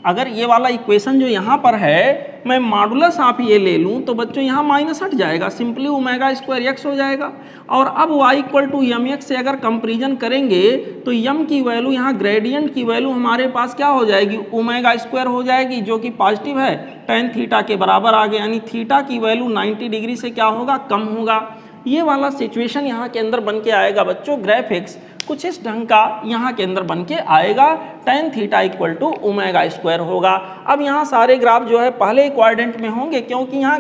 Speaker 1: अगर ये वाला इक्वेशन जो यहाँ पर है मैं मॉडुलस आप ये ले लूँ तो बच्चों यहाँ माइनस हट जाएगा, सिंपली ओमेगा स्क्वायर एक्स हो जाएगा। और अब y equal to m x से अगर कंपेरिजन करेंगे तो m की वैल्यू, यहाँ ग्रेडियंट की वैल्यू हमारे पास क्या हो जाएगी, ओमेगा स्क्वायर हो जाएगी, जो कि पॉजिटिव है, टेन थीटा के बराबर आ गया। यानी थीटा की वैल्यू 90 डिग्री से क्या होगा, कम होगा। ये वाला सिचुएशन यहाँ के अंदर बन के आएगा बच्चों। ग्राफिक्स कुछ इस ढंग का यहाँ के अंदर बन के आएगा, tan theta equal to omega square होगा। अब यहाँ सारे ग्राफ जो है पहले क्वाड्रेंट में होंगे, क्योंकि यहाँ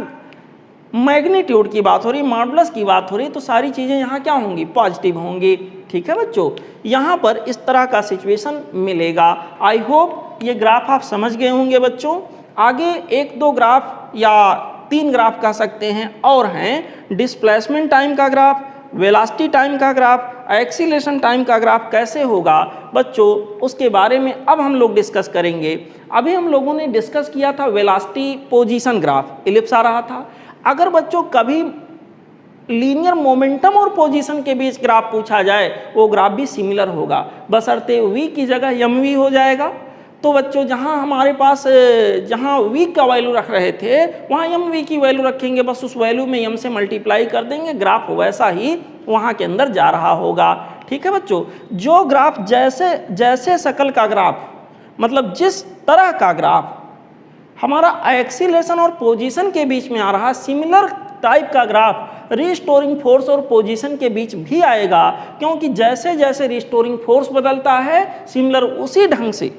Speaker 1: मैग्नीट्यूड की बात हो रही, मॉडुलस की बात हो रही, तो सारी चीज़ें यहाँ क्या होंगी, पॉजिटिव होंगी। ठीक है बच्चों, यहाँ पर इस तरह का सिचुएशन मिलेगा। आई होप ये ग्राफ आप समझ गए होंगे बच्चों। आगे एक दो ग्राफ या 3 ग्राफ कह सकते हैं और हैं, डिस्प्लेसमेंट टाइम का ग्राफ, वेलोसिटी टाइम का ग्राफ, एक्सीलरेशन टाइम का ग्राफ कैसे होगा बच्चों, उसके बारे में अब हम लोग डिस्कस करेंगे। अभी हम लोगों ने डिस्कस किया था वेलोसिटी पोजीशन ग्राफ, इलिप्स आ रहा था। अगर बच्चों कभी लीनियर मोमेंटम और पोजीशन के बीच ग्राफ पूछा जाए, वो ग्राफ भी सिमिलर होगा, बशर्ते v की जगह mv हो जाएगा। तो बच्चों जहाँ हमारे पास जहाँ v का वैल्यू रख रहे थे वहाँ mv की वैल्यू रखेंगे, बस उस वैल्यू में m से मल्टीप्लाई कर देंगे, ग्राफ वैसा ही वहाँ के अंदर जा रहा होगा। ठीक है बच्चों, जो ग्राफ जैसे शक्ल का ग्राफ, मतलब जिस तरह का ग्राफ हमारा एक्सीलरेशन और पोजीशन के बीच में आ रहा है, सिमिलर टाइप का ग्राफ रिस्टोरिंग फोर्स और पोजीशन के बीच भी आएगा, क्योंकि जैसे जैसे रिस्टोरिंग फोर्स बदलता है सिमिलर उसी ढंग से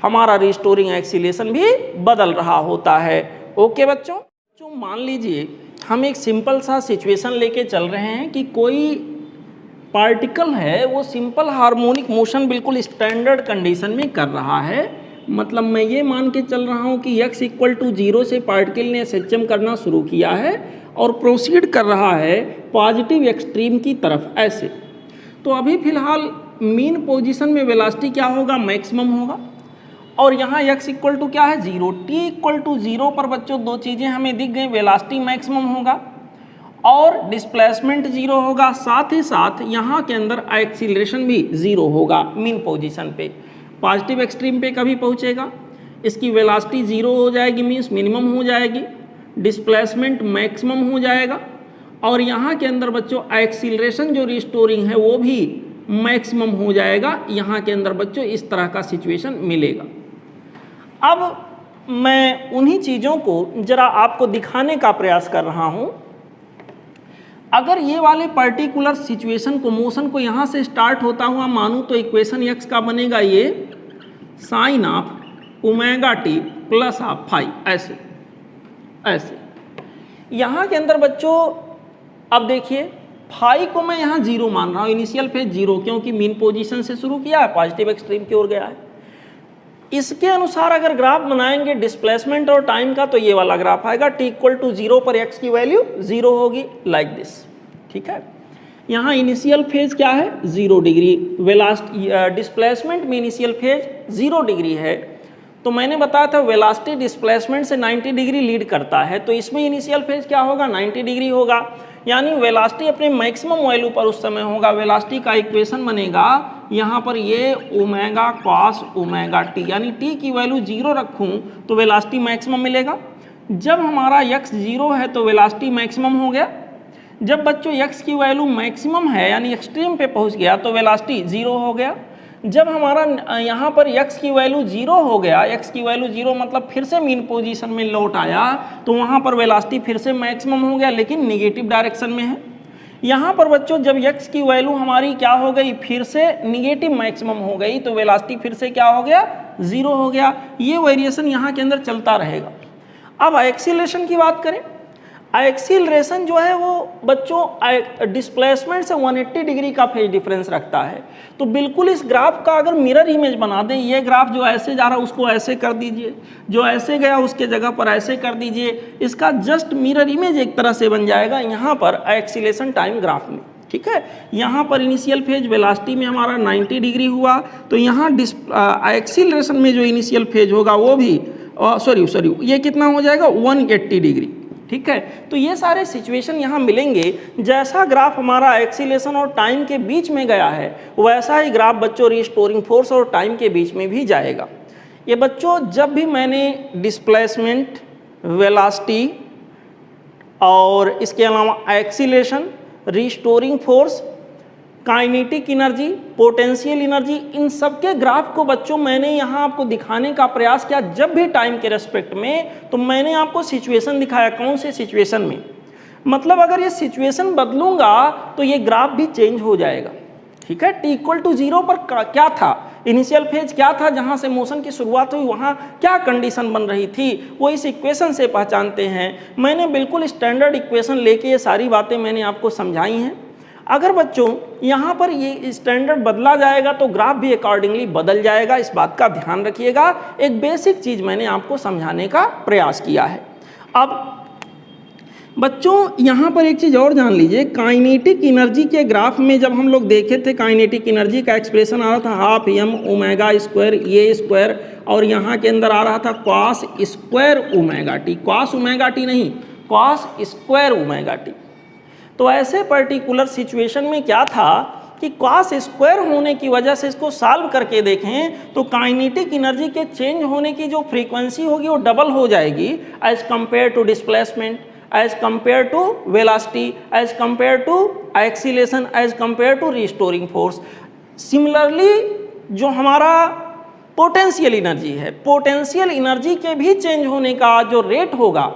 Speaker 1: हमारा रिस्टोरिंग एक्सीलरेशन भी बदल रहा होता है। ओके बच्चों, तो मान लीजिए हम एक सिंपल सा सिचुएशन लेके चल रहे हैं कि कोई पार्टिकल है वो सिंपल हार्मोनिक मोशन बिल्कुल स्टैंडर्ड कंडीशन में कर रहा है। मतलब मैं ये मान के चल रहा हूँ कि x इक्वल टू 0 से पार्टिकल ने SHM करना शुरू किया है और प्रोसीड कर रहा है पॉजिटिव एक्सट्रीम की तरफ ऐसे। तो अभी फिलहाल मीन पोजीशन में वेलोसिटी क्या होगा, मैक्सिमम होगा। और यहाँ x इक्वल टू क्या है, 0। t इक्वल टू 0 पर बच्चों दो चीज़ें हमें दिख गई, वेलोसिटी मैक्सिमम होगा और डिस्प्लेसमेंट 0 होगा, साथ ही साथ यहाँ के अंदर एक्सीलरेशन भी 0 होगा मीन पोजीशन पे। पॉजिटिव एक्सट्रीम पे कभी पहुँचेगा, इसकी वेलोसिटी 0 हो जाएगी, मीन्स मिनिमम हो जाएगी, डिस्प्लेसमेंट मैक्सिमम हो जाएगा और यहाँ के अंदर बच्चों एक्सीलरेशन जो रिस्टोरिंग है वो भी मैक्सिमम हो जाएगा। यहाँ के अंदर बच्चों इस तरह का सिचुएशन मिलेगा। अब मैं उन्हीं चीज़ों को जरा आपको दिखाने का प्रयास कर रहा हूँ। अगर ये वाले पर्टिकुलर सिचुएशन को, मोशन को यहाँ से स्टार्ट होता हुआ मानूँ तो इक्वेशन x का बनेगा ये sine of omega T plus of phi, ऐसे ऐसे। यहाँ के अंदर बच्चों अब देखिए फाई को मैं यहाँ 0 मान रहा हूँ, इनिशियल फेज 0, क्योंकि मीन पोजीशन से शुरू किया है, पॉजिटिव एक्सट्रीम की ओर गया है। इसके अनुसार अगर ग्राफ बनाएंगे डिस्प्लेसमेंट और टाइम का तो ये वाला ग्राफ आएगा, t इक्वल टू 0 पर x की वैल्यू 0 होगी, लाइक दिस। ठीक है, यहाँ इनिशियल फेज क्या है, 0 डिग्री, वेलोसिटी डिस्प्लेसमेंट में इनिशियल फेज 0 डिग्री है। तो मैंने बताया था वेलोसिटी डिस्प्लेसमेंट से 90 डिग्री लीड करता है, तो इसमें इनिशियल फेज क्या होगा, 90 डिग्री होगा, यानी वेलोसिटी अपने मैक्सिमम वैल्यू पर उस समय होगा। वेलोसिटी का इक्वेशन बनेगा यहाँ पर ये ओमेगा कॉस ओमेगा टी, यानी टी की वैल्यू 0 रखूँ तो वेलोसिटी मैक्सिमम मिलेगा। जब हमारा x 0 है तो वेलोसिटी मैक्सिमम हो गया। जब बच्चों x की वैल्यू मैक्सिमम है यानी एक्सट्रीम पे पहुँच गया तो वेलोसिटी 0 हो गया। जब हमारा यहाँ पर x की वैल्यू 0 हो गया, x की वैल्यू 0 मतलब फिर से मीन पोजीशन में लौट आया, तो वहाँ पर वेलोसिटी फिर से मैक्सिमम हो गया, लेकिन निगेटिव डायरेक्शन में है। यहाँ पर बच्चों जब x की वैल्यू हमारी क्या हो गई, फिर से निगेटिव मैक्सिमम हो गई, तो वेलोसिटी फिर से क्या हो गया, 0 हो गया। ये वेरिएशन यहाँ के अंदर चलता रहेगा। अब एक्सीलरेशन की बात करें, एक्सीलरेशन जो है वो बच्चों डिस्प्लेसमेंट से 180 डिग्री का फेज डिफरेंस रखता है। तो बिल्कुल इस ग्राफ का अगर मिरर इमेज बना दें, ये ग्राफ जो ऐसे जा रहा है उसको ऐसे कर दीजिए, जो ऐसे गया उसके जगह पर ऐसे कर दीजिए, इसका जस्ट मिरर इमेज एक तरह से बन जाएगा यहाँ पर एक्सीलरेशन टाइम ग्राफ में। ठीक है, यहाँ पर इनिशियल फेज वेलोसिटी में हमारा 90 डिग्री हुआ, तो यहाँ एक्सीलरेशन में जो इनिशियल फेज होगा वो भी सॉरी ये कितना हो जाएगा, 180 डिग्री। ठीक है, तो ये सारे सिचुएशन यहाँ मिलेंगे। जैसा ग्राफ हमारा एक्सीलरेशन और टाइम के बीच में गया है वैसा ही ग्राफ बच्चों रिस्टोरिंग फोर्स और टाइम के बीच में भी जाएगा। ये बच्चों जब भी मैंने डिस्प्लेसमेंट, वेलोसिटी और इसके अलावा acceleration, restoring force, kinetic energy, potential energy, इन सब के ग्राफ को बच्चों मैंने यहाँ आपको दिखाने का प्रयास किया। जब भी टाइम के रेस्पेक्ट में तो मैंने आपको सिचुएशन दिखाया, कौन से सिचुएशन में, मतलब अगर ये सिचुएशन बदलूंगा तो ये ग्राफ भी चेंज हो जाएगा। ठीक है, t इक्वल टू 0 पर क्या था, इनिशियल फेज क्या था, जहाँ से मोशन की शुरुआत हुई वहाँ क्या कंडीशन बन रही थी, वो इस इक्वेशन से पहचानते हैं। मैंने बिल्कुल स्टैंडर्ड इक्वेशन लेके ये सारी बातें मैंने आपको समझाई हैं। अगर बच्चों यहाँ पर ये स्टैंडर्ड बदला जाएगा तो ग्राफ भी अकॉर्डिंगली बदल जाएगा, इस बात का ध्यान रखिएगा। एक बेसिक चीज़ मैंने आपको समझाने का प्रयास किया है। अब बच्चों यहाँ पर एक चीज़ और जान लीजिए, काइनेटिक एनर्जी के ग्राफ में जब हम लोग देखे थे, काइनेटिक एनर्जी का एक्सप्रेशन आ रहा था हाफ m ओमेगा स्क्वायर ये स्क्वायर, और यहाँ के अंदर आ रहा था cos square omega T, cos omega T नहीं, कॉस स्क्वायर ओमेगा टी। तो ऐसे पर्टिकुलर सिचुएशन में क्या था कि कॉस स्क्वायर होने की वजह से इसको सॉल्व करके देखें तो काइनेटिक एनर्जी के चेंज होने की जो फ्रीक्वेंसी होगी वो डबल हो जाएगी as compare to displacement, as compare to velocity, as compare to acceleration, as compare to restoring force. Similarly जो हमारा पोटेंशियल एनर्जी है, पोटेंशियल एनर्जी के भी चेंज होने का जो रेट होगा,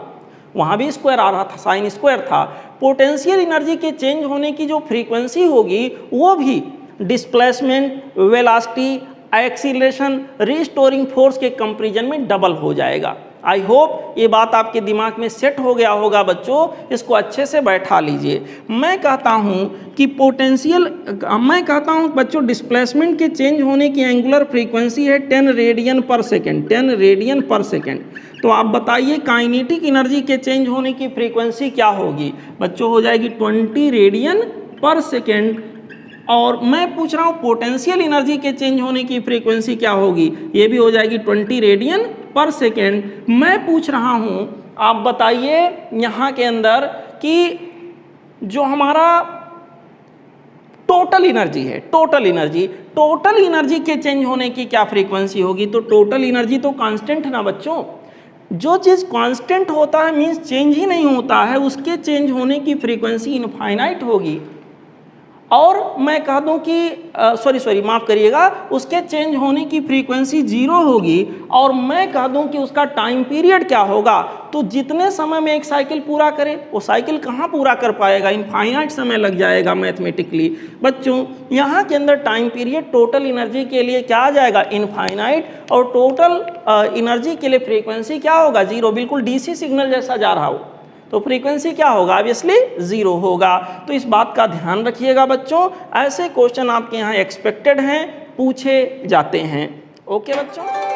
Speaker 1: वहाँ भी स्क्वायर आ रहा था, साइन स्क्वायर था, पोटेंशियल एनर्जी के चेंज होने की जो फ्रीक्वेंसी होगी वो भी displacement, velocity, acceleration, restoring force के कंपैरिजन में डबल हो जाएगा। आई होप ये बात आपके दिमाग में सेट हो गया होगा बच्चों, इसको अच्छे से बैठा लीजिए। मैं कहता हूँ कि मैं कहता हूँ बच्चों डिस्प्लेसमेंट के चेंज होने की एंगुलर फ्रीक्वेंसी है 10 रेडियन पर सेकेंड, 10 रेडियन पर सेकेंड। तो आप बताइए काइनेटिक एनर्जी के चेंज होने की फ्रीक्वेंसी क्या होगी बच्चों? हो जाएगी 20 रेडियन पर सेकेंड। और मैं पूछ रहा हूँ पोटेंशियल एनर्जी के चेंज होने की फ्रीक्वेंसी क्या होगी? ये भी हो जाएगी 20 रेडियन पर सेकेंड। मैं पूछ रहा हूँ आप बताइए यहाँ के अंदर कि जो हमारा टोटल एनर्जी है, टोटल एनर्जी के चेंज होने की क्या फ्रीक्वेंसी होगी? तो टोटल एनर्जी तो कांस्टेंट है ना बच्चों। जो चीज़ कांस्टेंट होता है मीन्स चेंज ही नहीं होता है, उसके चेंज होने की फ्रीक्वेंसी इनफाइनाइट होगी। और मैं कह दूं कि माफ़ करिएगा, उसके चेंज होने की फ्रीक्वेंसी 0 होगी। और मैं कह दूं कि उसका टाइम पीरियड क्या होगा? तो जितने समय में एक साइकिल पूरा करे वो साइकिल कहाँ पूरा कर पाएगा, इनफाइनाइट समय लग जाएगा मैथमेटिकली। बच्चों यहाँ के अंदर टाइम पीरियड टोटल एनर्जी के लिए क्या आ जाएगा? इनफाइनाइट। और टोटल एनर्जी के लिए फ्रीक्वेंसी क्या होगा? 0। बिल्कुल डीसी सिग्नल जैसा जा रहा हो तो फ्रीक्वेंसी क्या होगा? ऑब्वियसली 0 होगा। तो इस बात का ध्यान रखिएगा बच्चों, ऐसे क्वेश्चन आपके यहाँ एक्सपेक्टेड हैं, पूछे जाते हैं। ओके बच्चों।